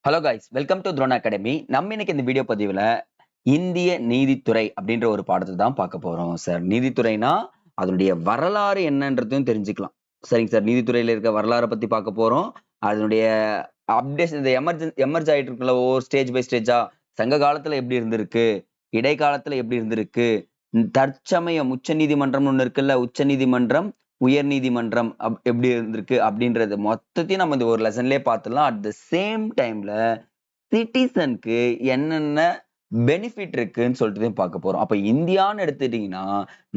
Hello guys, welcome to drone academy. நம்ம இன்னைக்கு இந்த வீடியோ பதிவுல இந்திய நீதித்துறை அப்படின்ற ஒரு பாடத்தை தான் பார்க்க போறோம் சார். நீதித்துறைனா அதனுடைய வரலாறு என்னன்றதையும் தெரிஞ்சுக்கலாம். சரிங்க சார். நீதித்துறையில இருக்க வரலாறை பத்தி பார்க்க போறோம். அதனுடைய அப்டேஷன் இந்த எமர்ஜ் ஆயிட்டு இருக்குல்ல, ஒவ்வொரு ஸ்டேஜ் பை ஸ்டேஜா சங்க காலத்துல எப்படி இருந்திருக்கு, இடைக்காலத்துல எப்படி இருந்திருக்கு, தற்சமயம் உச்ச நீதிமன்றம்னு ஒண்ணு இருக்குல்ல, உச்ச நீதிமன்றம், உயர் நீதிமன்றம் எப்படி இருந்திருக்கு அப்படின்றது மொத்தத்தையும் நம்ம இந்த ஒரு லெசன்லயே பார்த்துடலாம். அட் த சேம் டைம்ல சிட்டிசனுக்கு என்னென்ன பெனிஃபிட் இருக்குன்னு சொல்லிட்டு பார்க்க போறோம். அப்ப இந்தியான்னு எடுத்துட்டீங்கன்னா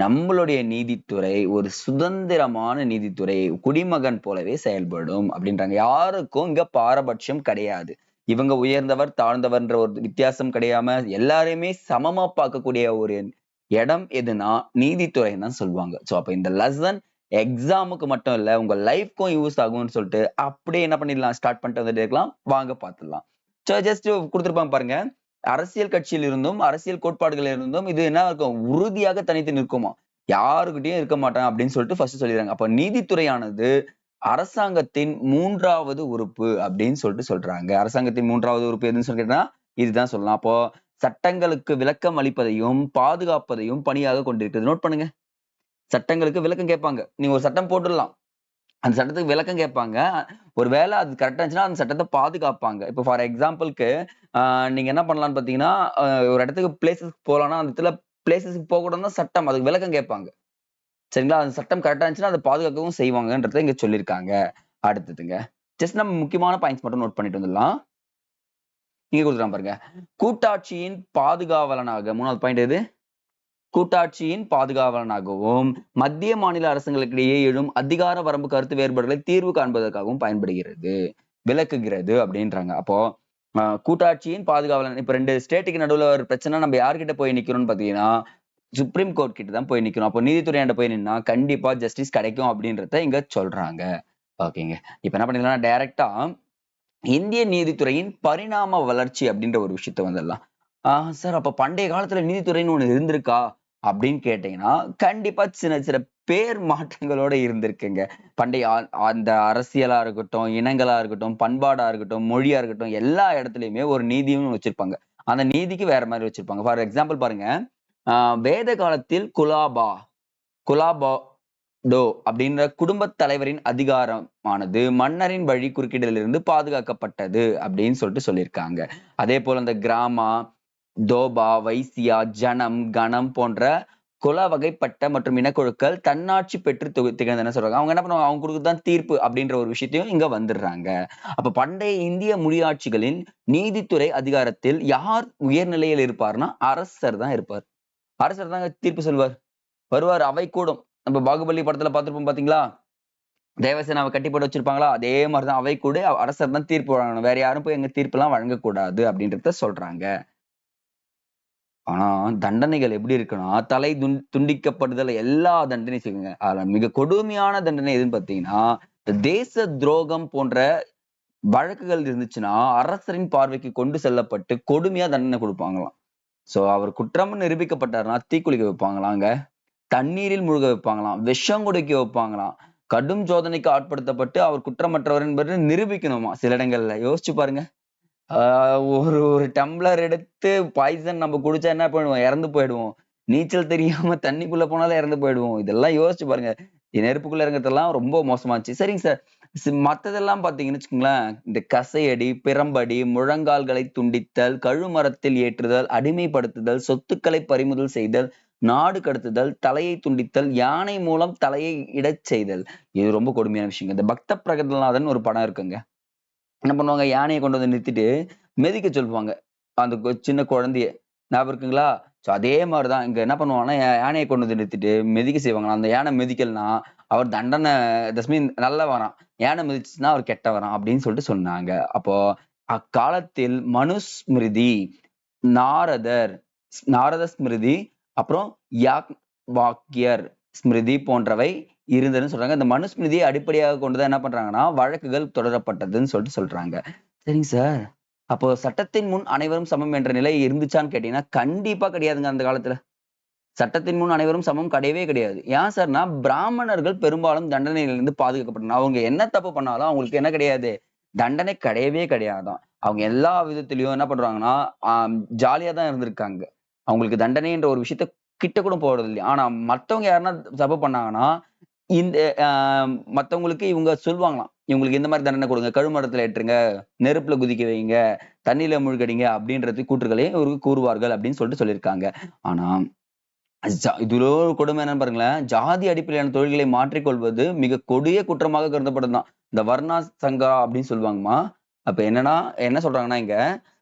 நம்மளுடைய நீதித்துறை ஒரு சுதந்திரமான நீதித்துறை, குடிமகன் போலவே செயல்படும் அப்படின்றாங்க. யாருக்கும் இங்க பாரபட்சம் கிடையாது. இவங்க உயர்ந்தவர் தாழ்ந்தவர்ன்ற ஒரு வித்தியாசம் கிடையாம எல்லாரையுமே சமமா பார்க்கக்கூடிய ஒரு இடம் எதுனா நீதித்துறைன்னு தான் சொல்லுவாங்க. சோ அப்ப இந்த லெசன் எக்ஸாமுக்கு மட்டும் இல்ல, உங்க லைஃப்க்கும் யூஸ் ஆகும்னு சொல்லிட்டு அப்படியே என்ன பண்ணிடலாம், ஸ்டார்ட் பண்ணிட்டு வந்துட்டே இருக்கலாம். வாங்க பார்த்துடலாம். சோ ஜஸ்ட் கொடுத்திருப்பாங்க பாருங்க. அரசியல் கட்சியில் இருந்தும் அரசியல் கோட்பாடுகள் இருந்தும் இது என்ன இருக்கும், உறுதியாக தனித்து நிற்குமா, யாருக்கிட்டையும் இருக்க மாட்டான் அப்படின்னு சொல்லிட்டு ஃபர்ஸ்ட் சொல்லிடுறாங்க. அப்ப நீதித்துறையானது அரசாங்கத்தின் மூன்றாவது உறுப்பு அப்படின்னு சொல்லிட்டு சொல்றாங்க. அரசாங்கத்தின் மூன்றாவது உறுப்பு எதுன்னு சொல்லிட்டா இதுதான் சொல்லலாம். அப்போ சட்டங்களுக்கு விளக்கம் அளிப்பதையும் பாதுகாப்பதையும் பணியாக கொண்டிருக்கிறது. நோட் பண்ணுங்க. சட்டங்களுக்கு விளக்கம் கேட்பாங்க. நீங்க ஒரு சட்டம் போட்டுடலாம், அந்த சட்டத்துக்கு விளக்கம் கேட்பாங்க. ஒருவேளை அது கரெக்டா இருந்துச்சுன்னா அந்த சட்டத்தை பாதுகாப்பாங்க. இப்போ ஃபார் எக்ஸாம்பிளுக்கு நீங்க என்ன பண்ணலாம்னு பாத்தீங்கன்னா, ஒரு இடத்துக்கு பிளேசஸ்க்கு போகலாம்னா அந்த இடத்துல பிளேசஸ்க்கு போகக்கூடாதுன்னா சட்டம் அதுக்கு விளக்கம் கேட்பாங்க. சரிங்களா? அந்த சட்டம் கரெக்டா இருந்துச்சுன்னா அதை பாதுகாக்கவும் செய்வாங்கன்றதை இங்க சொல்லியிருக்காங்க. அடுத்ததுங்க, ஜஸ்ட் நம்ம முக்கியமான பாயிண்ட்ஸ் மட்டும் நோட் பண்ணிட்டு வந்துடலாம். இங்க கொடுத்துருக்காங்க பாருங்க. கூட்டாட்சியின் பாதுகாவலனாக, மூணாவது பாயிண்ட் எது, கூட்டாட்சியின் பாதுகாவலனாகவும் மத்திய மாநில அரசுகளுக்கிடையே எழும் அதிகார வரம்பு கருத்து வேறுபாடுகளை தீர்வு காண்பதற்காகவும் பயன்படுகிறது, விளக்குகிறது அப்படின்றாங்க. அப்போ கூட்டாட்சியின் பாதுகாவலன், இப்ப ரெண்டு ஸ்டேட்டுக்கு நடுவுல ஒரு பிரச்சனை, நம்ம யார்கிட்ட போய் நிக்கிறோம்னு பாத்தீங்கன்னா சுப்ரீம் கோர்ட் கிட்ட தான் போய் நிக்கணும். அப்போ நீதித்துறையாண்ட போய் நின்னா கண்டிப்பா ஜஸ்டிஸ் கிடைக்கும் அப்படின்றத இங்க சொல்றாங்க. ஓகேங்க. இப்ப என்ன பண்ணிடலாம், டைரக்டா இந்திய நீதித்துறையின் பரிணாம வளர்ச்சி அப்படின்ற ஒரு விஷயத்த வந்துடலாம். சார் அப்ப பண்டைய காலத்துல நீதித்துறைன்னு ஒண்ணு இருந்திருக்கா அப்படின்னு கேட்டீங்கன்னா கண்டிப்பா சின்ன சின்ன பேர் மாற்றங்களோட இருந்திருக்குங்க. பண்டைய அந்த அரசியலா இருக்கட்டும், இனங்களா இருக்கட்டும், பண்பாடா இருக்கட்டும், மொழியா இருக்கட்டும், எல்லா இடத்துலயுமே ஒரு நீதியும் வச்சிருப்பாங்க. அந்த நீதிக்கு வேற மாதிரி வச்சிருப்பாங்க. ஃபார் எக்ஸாம்பிள் பாருங்க, வேத காலத்தில் குலாபாடோ அப்படின்ற குடும்பத் தலைவரின் அதிகாரமானது மன்னரின் வழி குறுக்கீடுகளிலிருந்து பாதுகாக்கப்பட்டது அப்படின்னு சொல்லிட்டு சொல்லியிருக்காங்க. அதே போல இந்த கிராமா, தோபா, வைசியா, ஜனம், கணம் போன்ற குல வகைப்பட்ட மற்றும் இனக்குழுக்கள் தன்னாட்சி பெற்று திகழ்ந்தன சொல்றாங்க. அவங்க என்ன பண்ணுவாங்க, அவங்க கொடுக்குதான் தீர்ப்பு அப்படின்ற ஒரு விஷயத்தையும் இங்க வந்துடுறாங்க. அப்ப பண்டைய இந்திய முடியாட்சிகளின் நீதித்துறை அதிகாரத்தில் யார் உயர்நிலையில் இருப்பார்னா அரசர் தான் இருப்பார். அரசர் தாங்க தீர்ப்பு சொல்வார். வருவார், அவை கூடும். நம்ம பாகுபலி படத்துல பார்த்திருப்போம் பாத்தீங்களா, தேவசேனாவை கட்டி போட்டு வச்சிருப்பாங்களா, அதே மாதிரிதான் அவை கூட அரசர் தான் தீர்ப்பு வழங்கணும். வேற யாரும் போய் எங்க தீர்ப்பு எல்லாம் வழங்கக்கூடாது அப்படின்றத சொல்றாங்க. ஆனா தண்டனைகள் எப்படி இருக்குன்னா, தலை துண்டிக்கப்படுதல் எல்லா தண்டனையும் செய்யுங்க. அதுல மிக கொடுமையான தண்டனை எதுன்னு பாத்தீங்கன்னா, இந்த தேச துரோகம் போன்ற வழக்குகள் இருந்துச்சுன்னா அரசரின் பார்வைக்கு கொண்டு செல்லப்பட்டு கொடுமையா தண்டனை கொடுப்பாங்களாம். சோ அவர் குற்றம்னு நிரூபிக்கப்பட்டாருன்னா தீக்குளிக்க வைப்பாங்களாங்க, தண்ணீரில் மூழ்க வைப்பாங்களாம், விஷம் குடிக்க வைப்பாங்களாம், கடும் சோதனைக்கு ஆட்படுத்தப்பட்டு அவர் குற்றமற்றவர் என்பதை நிரூபிக்கணுமா சில இடங்கள்ல. யோசிச்சு பாருங்க. ஒரு ஒரு டம்ளர் எடுத்து பாய்சன் நம்ம குடிச்சா என்ன பண்ணுவோம், இறந்து போயிடுவோம். நீச்சல் தெரியாம தண்ணிக்குள்ள போனாலும் இறந்து போயிடுவோம். இதெல்லாம் யோசிச்சு பாருங்க. நெருப்புக்குள்ள இறங்குறதெல்லாம் ரொம்ப மோசமாச்சு. சரிங்க சார். மத்ததெல்லாம் பாத்தீங்கன்னு வச்சுக்கோங்களேன், இந்த கசையடி, பிரம்படி, முழங்கால்களை துண்டித்தல், கழுமரத்தில் ஏற்றுதல், அடிமைப்படுத்துதல், சொத்துக்களை பறிமுதல் செய்தல், நாடு கடத்துதல், தலையை துண்டித்தல், யானை மூலம் தலையை இடச் செய்தல். இது ரொம்ப கொடுமையான விஷயங்க. இந்த பக்த பிரகலாதன் ஒரு படம் இருக்குங்க. என்ன பண்ணுவாங்க, யானையை கொண்டு வந்து நிறுத்திட்டு மிதிக்க சொல்லுவாங்க அந்த சின்ன குழந்தைய. ஞாபகம் இருக்குங்களா? சோ அதே மாதிரிதான் இங்க என்ன பண்ணுவாங்கன்னா, யானையை கொண்டு வந்து நிறுத்திட்டு மிதிக்க செய்வாங்க. அந்த யானை மிதிக்கலன்னா அவர் தண்டனை தஸ்மீன் நல்ல வரான், யானை மிதிச்சுன்னா அவர் கெட்ட வரான் அப்படின்னு சொல்லிட்டு சொன்னாங்க. அப்போ அக்காலத்தில் மனுஸ்மிருதி, நாரதர் நாரத ஸ்மிருதி, அப்புறம் யாக் வாக்கியர் ஸ்மிருதி போன்றவை இருந்ததுன்னு சொல்றாங்க. இந்த மனுஸ்மிருதியை அடிப்படையாக கொண்டுதான் என்ன பண்றாங்கன்னா வழக்குகள் தொடரப்பட்டதுன்னு சொல்லிட்டு சொல்றாங்க. சரிங்க சார். அப்போ சட்டத்தின் முன் அனைவரும் சமம் என்ற நிலை இருந்துச்சான்னு கேட்டீங்கன்னா கண்டிப்பா கிடையாதுங்க. அந்த காலத்துல சட்டத்தின் முன் அனைவரும் சமம் கிடையவே கிடையாது. ஏன் சார்னா பிராமணர்கள் பெரும்பாலும் தண்டனையிலிருந்து பாதுகாக்கப்பட்டனர். அவங்க என்ன தப்பு பண்ணாலும் அவங்களுக்கு என்ன கிடையாது, தண்டனை கிடையவே கிடையாதாம். அவங்க எல்லா விதத்திலயும் என்ன பண்றாங்கன்னா ஜாலியா தான் இருந்திருக்காங்க. அவங்களுக்கு தண்டனைன்ற ஒரு விஷயத்த கிட்ட கூட போறது இல்லையா. ஆனா மத்தவங்க யாருன்னா தப்பு பண்ணாங்கன்னா இந்த மத்தவங்களுக்கு இவங்க சொல்லுவாங்களாம். இவங்களுக்கு இந்த மாரி தண்டனை கொடுங்க. கழுமரத்துல ஏற்றுங்க, நெருப்புல குதிக்க வைங்க, தண்ணீல மூழ்கடிங்க அப்படின்றது கூற்றுக்களை இவருக்கு கூறுவார்கள் அப்படின்னு சொல்லிட்டு சொல்லியிருக்காங்க. ஆனா இதுல ஒரு கொடுமை என்னன்னு பாருங்களேன். ஜாதி அடிப்படையிலான தொழில்களை மாற்றிக்கொள்வது மிக கொடிய குற்றமாக கருதப்படுதாம். இந்த வர்ணா சங்கா அப்படின்னு சொல்லுவாங்கம்மா. அப்ப என்னன்னா என்ன சொல்றாங்கன்னா இங்க,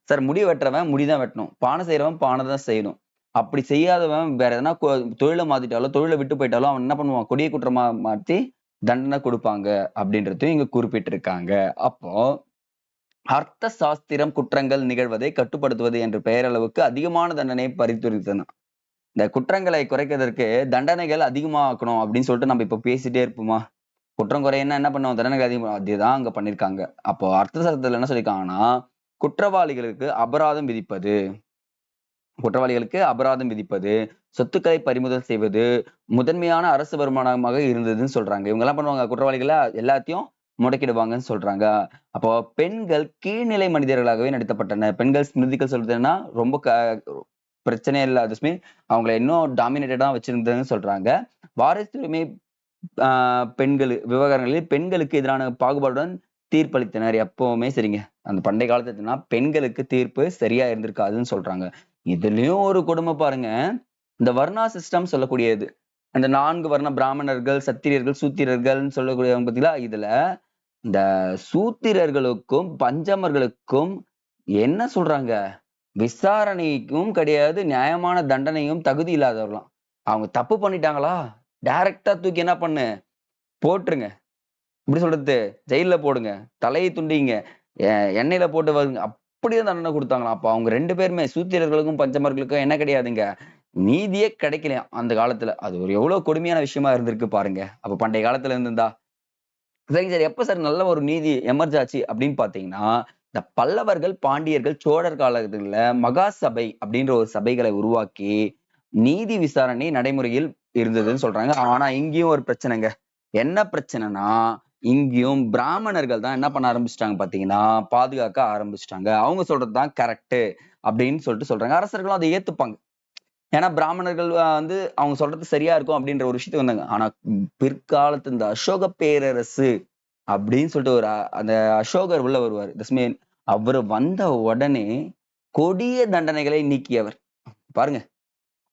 சார் முடி வெட்டுறவன் முடிதான் வெட்டணும். பானை செய்றவன் பானை தான் செய்யணும். அப்படி செய்யாதவன் வேற எதனா தொழில மாத்திட்டாலோ, தொழில விட்டு போயிட்டாலோ அவன் என்ன பண்ணுவான்? கொடிய குற்றமா மாத்தி தண்டனை குடுப்பாங்க அப்படின்றதையும் இங்க குறிப்பிட்டிருக்காங்க. அப்போ அர்த்த சாஸ்திரம் குற்றங்கள் நிகழ்வதை கட்டுப்படுத்துவது என்ற பெயரளவுக்கு அதிகமான தண்டனையை பரிந்துரைத்தன. இந்த குற்றங்களை குறைக்கிறதற்கு தண்டனைகள் அதிகமாக்கணும் அப்படின்னு சொல்லிட்டு நம்ம இப்ப பேசிட்டே இருப்போமா? குற்றம் குறையன்னா என்ன பண்ணுவோம்? தண்டனைகள் அதிகமா அதுதான் அங்க பண்ணியிருக்காங்க. அப்போ அர்த்த சாஸ்திரத்துல என்ன சொல்லியிருக்காங்கன்னா, குற்றவாளிகளுக்கு அபராதம் விதிப்பது, குற்றவாளிகளுக்கு அபராதம் விதிப்பது, சொத்துக்களை பறிமுதல் செய்வது, முதன்மையான அரசு வருமானமாக இருந்ததுன்னு சொல்றாங்க. இவங்க என்ன பண்ணுவாங்க? குற்றவாளிகள எல்லாத்தையும் முடக்கிடுவாங்கன்னு சொல்றாங்க. அப்போ பெண்கள் கீழ்நிலை மனிதர்களாகவே நடத்தப்பட்டனர். பெண்கள் ஸ்மிருதிகள் சொல்றதுன்னா ரொம்ப பிரச்சனையே இல்ல. தஸ்மி அவங்கள இன்னும் டாமினேட்டடா வச்சிருந்ததுன்னு சொல்றாங்க. வாரிசுரிமை பெண்கள் விவகாரங்களில் பெண்களுக்கு எதிரான பாகுபாடுடன் தீர்ப்பளித்தனர். எப்பவுமே சரிங்க. அந்த பண்டைய காலத்துல பெண்களுக்கு தீர்ப்பு சரியா இருந்திருக்காதுன்னு சொல்றாங்க. இதுலயும் ஒரு கொடுமை பாருங்க. இந்த வர்ணா சிஸ்டம் சொல்லக்கூடியது. அந்த 4 வர்ண பிராமணர்கள், சத்திரியர்கள், சூத்திரர்கள்ன்னு சொல்லக்கூடியவங்க பார்த்தீங்களா? இதுல இந்த சூத்திரர்களுக்கும், பஞ்சமர்களுக்கும் என்ன சொல்றாங்க? விசாரணைக்கும் கிடையாது, நியாயமான தண்டனையும் தகுதி இல்லாதவர்களாம். அவங்க தப்பு பண்ணிட்டாங்களா? டைரக்ட்டா தூக்கி என்ன பண்ணு? போட்டுருங்க. எப்படி சொல்றது? ஜெயில்ல போடுங்க. தலைய துண்டிங்க. எ எண்ணெயில போட்டு அப்படியே தண்டனை குடுத்தாங்களாம். அப்ப அவங்க 2 பேருமே சூத்திரர்களுக்கும், பஞ்சமர்களுக்கும் என்ன கிடையாதுங்க. நீதியே கிடைக்கலையாம் அந்த காலத்துல. அது ஒரு எவ்வளவு கொடுமையான விஷயமா இருந்திருக்கு பாருங்க. அப்ப பண்டைய காலத்துல இருந்திருந்தா. சரிங்க சார். எப்ப சார் நல்ல ஒரு நீதி எமர்ஜ் ஆச்சு அப்படின்னு பார்த்தீங்கன்னா, இந்த பல்லவர்கள், பாண்டியர்கள், சோழர் காலத்துல மகாசபை அப்படின்ற ஒரு சபைகளை உருவாக்கி, நீதி விசாரணை நடைமுறையில் இருந்ததுன்னு சொல்றாங்க. ஆனா இங்கேயும் ஒரு பிரச்சனைங்க. என்ன பிரச்சனைன்னா, இங்கேயும் பிராமணர்கள் தான் என்ன பண்ண ஆரம்பிச்சுட்டாங்க பார்த்தீங்கன்னா, பாதுகாக்க ஆரம்பிச்சுட்டாங்க. அவங்க சொல்றது தான் கரெக்ட் அப்படின்னு சொல்றாங்க. அரசர்களும் அதை ஏத்துப்பாங்க. ஏன்னா பிராமணர்கள் அவங்க சொல்றது சரியா இருக்கும் அப்படின்ற ஒரு விஷயத்துக்கு வந்தாங்க. ஆனா பிற்காலத்து இந்த அசோக பேரரசு அப்படின்னு சொல்லிட்டு ஒரு அந்த அசோகர் உள்ள வருவாரு. தட்ஸ் மீன் அவரு வந்த உடனே கொடிய தண்டனைகளை நீக்கியவர். பாருங்க.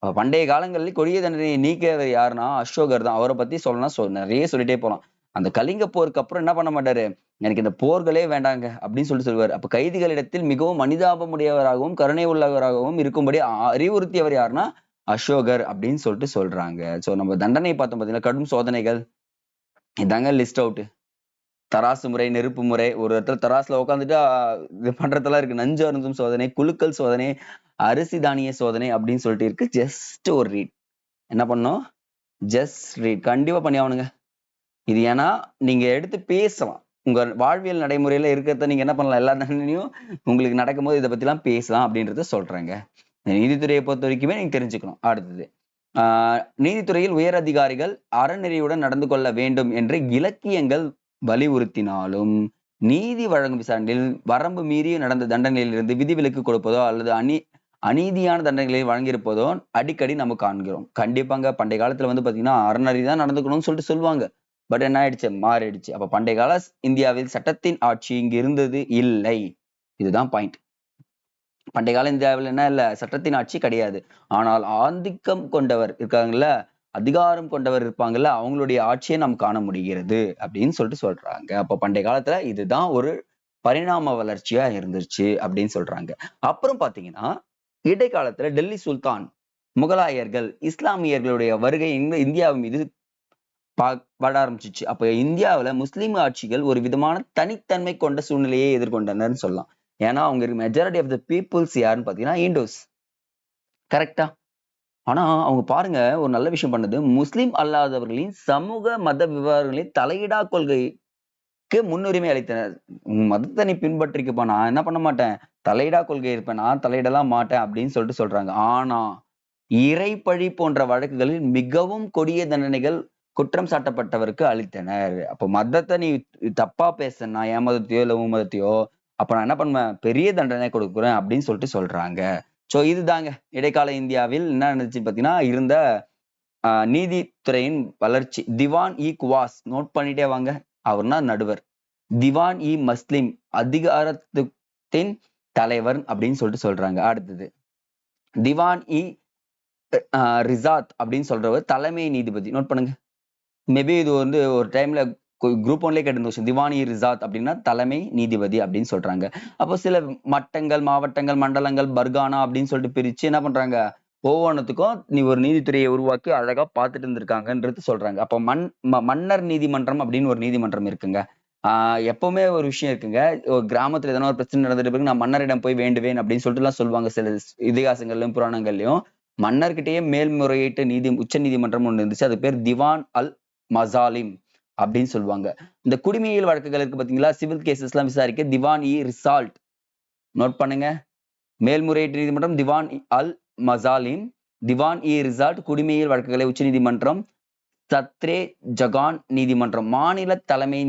பண்டைய காலங்களில் கொடிய தண்டனையை நீக்கியவர் யாருன்னா அசோகர் தான். அவரை பத்தி சொல்லணும்னா நிறைய சொல்லிட்டே போலாம். அந்த கலிங்க போருக்கு அப்புறம் என்ன பண்ண மாட்டாரு? எனக்கு இந்த போர்களே வேண்டாங்க அப்படின்னு சொல்லுவாரு. அப்ப கைதிகளிடத்தில் மிகவும் மனிதாபம் உடையவராகவும், கருணை உள்ளவராகவும் இருக்கும்படி அறிவுறுத்தியவர் யாருன்னா அசோகர் அப்படின்னு சொல்றாங்க. சோ நம்ம தண்டனை பார்த்தோம் பாத்தீங்கன்னா, கடும் சோதனைகள் இதாங்க லிஸ்ட் அவுட். தராசு முறை, நெருப்பு முறை, ஒரு இடத்துல தராசுல உட்காந்துட்டு இது பண்றதெல்லாம் இருக்கு. நஞ்சு அருந்தும் சோதனை, குலுக்கல் சோதனை, அரிசி தானிய சோதனை அப்படின்னு சொல்லிட்டு இருக்கு. ஜஸ்ட் ஒரு ரீட். என்ன பண்ணணும்? Just read. கண்டிப்பா பண்ணி ஆகணுங்க. இது ஏன்னா நீங்க எடுத்து பேசலாம். உங்க வாழ்வியல் நடைமுறையில இருக்கிறத நீங்க என்ன பண்ணலாம்? எல்லா தண்டனையும் உங்களுக்கு நடக்கும்போது இத பத்திலாம் பேசலாம் அப்படின்றத சொல்றேங்க. நீதித்துறையை பொறுத்த வரைக்குமே நீங்க தெரிஞ்சுக்கணும். அடுத்தது. நீதித்துறையில் உயர் அதிகாரிகள் அறநெறியுடன் நடந்து கொள்ள வேண்டும் என்று இலக்கியங்கள் வலியுறுத்தினாலும், நீதி வழங்கும் விசாரணையில் வரம்பு மீறி நடந்த தண்டனையிலிருந்து விதிவிலக்கு கொடுப்பதோ அல்லது அநீதியான தண்டனைகளை வழங்கியிருப்பதோ அடிக்கடி நம்ம காண்கிறோம். கண்டிப்பாங்க பண்டைய காலத்துல பாத்தீங்கன்னா அறநெறி தான் நடந்துக்கணும்னு சொல்லிட்டு சொல்லுவாங்க. பட் என்ன ஆயிடுச்சு? மாறிடுச்சு. அப்ப பண்டைய கால இந்தியாவில் சட்டத்தின் ஆட்சி இங்கு இருந்தது இல்லை. இதுதான் பாயிண்ட். பண்டைய கால இந்தியாவில் என்ன இல்ல? சட்டத்தின் ஆட்சி கிடையாது. ஆனால் ஆதிக்கம் கொண்டவர் இருக்காங்கல்ல, அதிகாரம் கொண்டவர் இருப்பாங்கல்ல, அவங்களுடைய ஆட்சியை நாம் காண முடிகிறது அப்படின்னு சொல்றாங்க. அப்ப பண்டைய காலத்துல இதுதான் ஒரு பரிணாம வளர்ச்சியா இருந்துச்சு அப்படின்னு சொல்றாங்க. அப்புறம் பாத்தீங்கன்னா, இடைக்காலத்துல டெல்லி சுல்தான், முகலாயர்கள், இஸ்லாமியர்களுடைய வருகை இந்தியாவின் மீது வர ஆரம்பிச்சிச்சு. அப்ப இந்தியாவுல முஸ்லிம் ஆட்சிகள் ஒரு விதமான தனித்தன்மை கொண்ட சூழ்நிலையை எதிர்கொண்டனர்னு சொல்லலாம். ஏன்னா அவங்க மெஜாரிட்டி ஆஃப் த பீப்புள்ஸ் யாருன்னு பாத்தீங்கன்னா இண்டோஸ். கரெக்டா? ஆனா அவங்க பாருங்க ஒரு நல்ல விஷயம் பண்ணது. முஸ்லிம் அல்லாதவர்களின் சமூக மத விவகாரங்களில் தலையிடா கொள்கைக்கு முன்னுரிமை அளித்தனர். உன் மதத்தை நீ பின்பற்றிக்கப்பா, நான் என்ன பண்ண மாட்டேன், தலையிடா கொள்கை இருப்பேன், நான் தலையிடலாம் மாட்டேன் அப்படின்னு சொல்றாங்க. ஆனா இறைப்பழி போன்ற வழக்குகளில் மிகவும் கொடிய தண்டனைகள் குற்றம் சாட்டப்பட்டவருக்கு அளித்தனர். அப்போ மதத்தை நீ தப்பா பேசுனா, என் மதத்தையோ இல்ல உன் மதத்தையோ, அப்ப நான் என்ன பண்ணுவேன், பெரிய தண்டனை கொடுக்குறேன் அப்படின்னு சொல்லிட்டு சொல்றாங்க. சோ இதுதாங்க இடைக்கால இந்தியாவில் என்ன நடந்துச்சுன்னு பாத்தீங்கன்னா இருந்த நீதித்துறையின் வளர்ச்சி. திவான் இ குவாஸ் நோட் பண்ணிட்டே வாங்க, அவர்னா நடுவர். திவான் இ மஸ்லிம் அதிகாரத்தின் தலைவர் அப்படின்னு சொல்லிட்டு சொல்றாங்க. அடுத்தது திவான் இ ரிசாத் அப்படின்னு சொல்றவர் தலைமை நீதிபதி. நோட் பண்ணுங்க. மேபி இது வந்து ஒரு டைம்ல குரூப் ஒன்லயே கேட்ட கொஸ்டின். திவான் இ ரிசாத் அப்படின்னா தலைமை நீதிபதி அப்படின்னு சொல்றாங்க. அப்போ சில மட்டங்கள், மாவட்டங்கள், மண்டலங்கள், பர்கானா அப்படின்னு சொல்லிட்டு பிரிச்சு என்ன பண்றாங்க, ஒவ்வொன்றுத்துக்கும் நீ ஒரு நீதித்துறையை உருவாக்கி அழகா பார்த்துட்டு இருந்திருக்காங்கன்றது சொல்றாங்க. அப்போ மன்னர் நீதிமன்றம் அப்படின்னு ஒரு நீதிமன்றம் இருக்குங்க. எப்பவுமே ஒரு விஷயம் இருக்குங்க, ஒரு கிராமத்துல எதனா ஒரு பிரச்சனை நடந்துட்டு பிறகு நான் மன்னரிடம் போய் வேண்டுவேன் அப்படின்னு சொல்லிட்டு எல்லாம் சொல்லுவாங்க சில இதிகாசங்கள்லயும் புராணங்கள்லயும். மன்னர்கிட்டயே மேல்முறையீட்டு உச்ச நீதிமன்றம் ஒண்ணு இருந்துச்சு. அது பேர் திவான் அல் மசாலிம் அப்படின்னு சொல்லுவாங்க. இந்த குடிமையியல் வழக்குகள் இருக்கு பாத்தீங்களா, சிவில் கேசஸ் எல்லாம் விசாரிக்க திவான் இ ரிசால்ட். நோட் பண்ணுங்க, மேல்முறையீட்டு நீதிமன்றம் திவான் அல் மசாலிம், திவான் இ ரிசால்ட் குடிமையியல் வழக்குகளை உச்ச நீதிமன்றம், சத்ரே ஜகான் நீதிமன்றம் மாநில தலைமை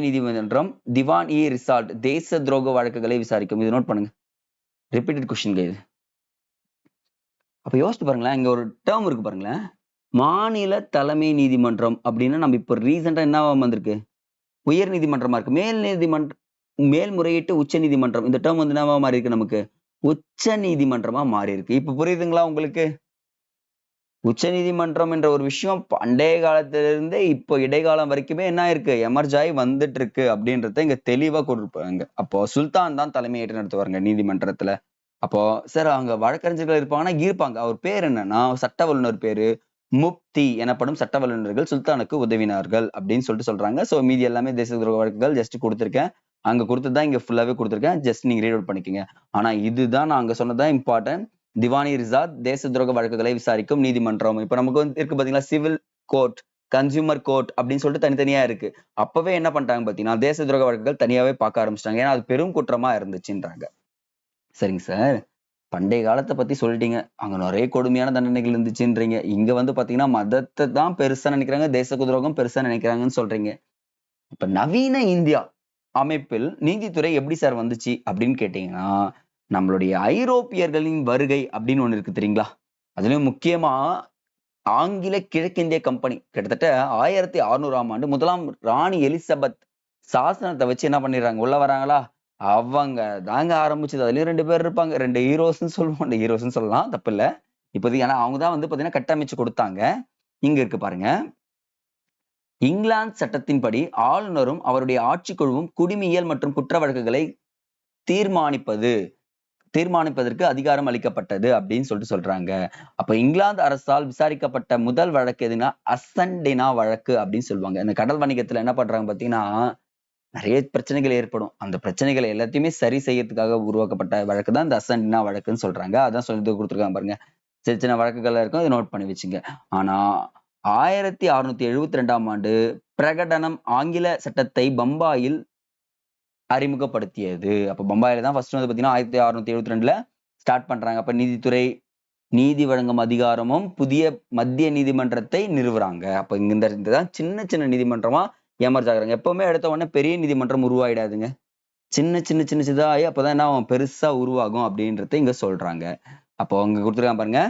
நீதிமன்றம், திவான் இ ரிசால்ட் தேச துரோக வழக்குகளை விசாரிக்கும். இது நோட் பண்ணுங்க, ரிப்பீட்டட் கொஸ்டின் இது. அப்ப யோசிச்சு பாருங்களேன், இங்க ஒரு டேர்ம் இருக்கு பாருங்களேன், மாநில தலைமை நீதிமன்றம் அப்படின்னா நம்ம இப்ப ரீசெண்டா என்ன வந்திருக்கு, உயர் நீதிமன்றமா இருக்கு. மேல்முறையீட்டு உச்ச நீதிமன்றம் இந்த டேர்ம் வந்து என்னவா மாறி இருக்கு, நமக்கு உச்ச நீதிமன்றமா மாறி இருக்கு. இப்ப புரியுதுங்களா உங்களுக்கு? உச்ச நீதிமன்றம் என்ற ஒரு விஷயம் பண்டைய காலத்திலிருந்தே இப்போ இடைக்காலம் வரைக்குமே என்ன இருக்கு, எமர்ஜ் ஆகி வந்துட்டு இருக்கு அப்படின்றத இங்க தெளிவா கொடுப்பாங்க. அப்போ சுல்தான் தான் தலைமையேற்று நடத்துவாருங்க நீதிமன்றத்துல. அப்போ சார் அங்க வழக்கறிஞர்கள் இருப்பாங்கன்னா இருப்பாங்க. அவர் பேர் என்னன்னா, சட்ட வல்லுநர் பேரு முப்தி எனப்படும் சட்ட வல்லுநர்கள் சுல்தானுக்கு உதவினார்கள் அப்படின்னு சொல்லிட்டு சொல்றாங்க. சோ மீதி எல்லாமே தேச துரோக வழக்குகள் ஜஸ்ட் கொடுத்திருக்கேன். அங்க கொடுத்ததுதான் இங்க ஃபுல்லாவே கொடுத்திருக்கேன். ஜஸ்ட் நீங்க ரீட் அவுட் பண்ணிக்கங்க. ஆனா இதுதான் நான் அங்க சொன்னதான் இம்பார்ட்டன்ட். திவானி ரிசாத் தேச துரோக வழக்குகளை விசாரிக்கும் நீதிமன்றம். இப்ப நமக்கு வந்து இருக்கு பாத்தீங்களா, சிவில் கோர்ட், கன்சியூமர் கோர்ட் அப்படின்னு சொல்லிட்டு தனித்தனியா இருக்கு. அப்பவே என்ன பண்ணிட்டாங்க பாத்தீங்கன்னா, தேச துரோக வழக்குகள் தனியாவே பார்க்க ஆரம்பிச்சிட்டாங்க. ஏன்னா அது பெரும் குற்றமா இருந்துச்சுன்றாங்க. சரிங்க சார், பண்டைய காலத்தை பத்தி சொல்லிட்டீங்க, அங்க நிறைய கொடுமையான தண்டனைகள் இருந்துச்சுன்றீங்க. இங்க வந்து பாத்தீங்கன்னா மதத்தை தான் பெருசா நினைக்கிறாங்க, தேச துரோகம் பெருசா நினைக்கிறாங்கன்னு சொல்றீங்க. இப்ப நவீன இந்தியா அமைப்பில் நீதித்துறை எப்படி சார் வந்துச்சு அப்படின்னு கேட்டீங்கன்னா, நம்மளுடைய ஐரோப்பியர்களின் வருகை அப்படின்னு ஒண்ணு இருக்கு தெரியுங்களா. அதுலயும் முக்கியமா ஆங்கில கிழக்கிந்திய கம்பெனி கிட்டத்தட்ட 1600ஆம் ஆண்டு முதலாம் ராணி எலிசபெத் சாசனத்தை வச்சு என்ன பண்ணிடுறாங்க, உள்ள வராங்களா, அவங்க தாங்க ஆரம்பிச்சது. அதுலயும் 2 பேர் இருப்பாங்க, 2 ஹீரோஸ்ன்னு சொல்லுவோம். ஹீரோஸ்ன்னு சொல்லலாம், தப்பு இல்ல. இப்போதைக்கு ஏன்னா அவங்க தான் வந்து பாத்தீங்கன்னா கட்டமைச்சு கொடுத்தாங்க. இங்க இருக்கு பாருங்க, இங்கிலாந்து சட்டத்தின்படி ஆளுநரும் அவருடைய ஆட்சிக்குழுவும் குடிமையியல் மற்றும் குற்ற வழக்குகளை தீர்மானிப்பதற்கு அதிகாரம் அளிக்கப்பட்டது அப்படின்னு சொல்லிட்டு சொல்றாங்க. அப்ப இங்கிலாந்து அரசால் விசாரிக்கப்பட்ட முதல் வழக்கு எதுனா அசன்டினா வழக்கு அப்படின்னு சொல்லுவாங்க. இந்த கடல் வணிகத்துல என்ன பண்றாங்க பாத்தீங்கன்னா, நிறைய பிரச்சனைகள் ஏற்படும். அந்த பிரச்சனைகளை எல்லாத்தையுமே சரி செய்யறதுக்காக உருவாக்கப்பட்ட வழக்கு தான் இந்த அசன்டினா வழக்குன்னு சொல்றாங்க. அதான் சொல்லி கொடுத்துருக்காங்க பாருங்க. சின்ன சின்ன வழக்குகள் இருக்கும், இதை நோட் பண்ணி வச்சுங்க. ஆனா 1672ஆம் ஆண்டு பிரகடனம் ஆங்கில சட்டத்தை பம்பாயில் அறிமுகப்படுத்தியது. அப்ப பம்பாயில தான் ஃபர்ஸ்ட் வந்து பாத்தீங்கன்னா 1672ல ஸ்டார்ட் பண்றாங்க. அப்ப நீதித்துறை நீதி வழங்கும் அதிகாரமும் புதிய மத்திய நீதிமன்றத்தை நிறுவுறாங்க. அப்ப இங்க இருந்துதான் சின்ன சின்ன நீதிமன்றமா எமர்ஜ் ஆகுறாங்க. எப்பவுமே எடுத்த உடனே பெரிய நீதிமன்றம் உருவாயிடாதுங்க. சின்ன சின்ன சின்ன சின்னதாகி அப்பதான் என்ன பெருசா உருவாகும் அப்படின்றத இங்க சொல்றாங்க. அப்போ அங்க கொடுத்துருக்காங்க பாருங்க,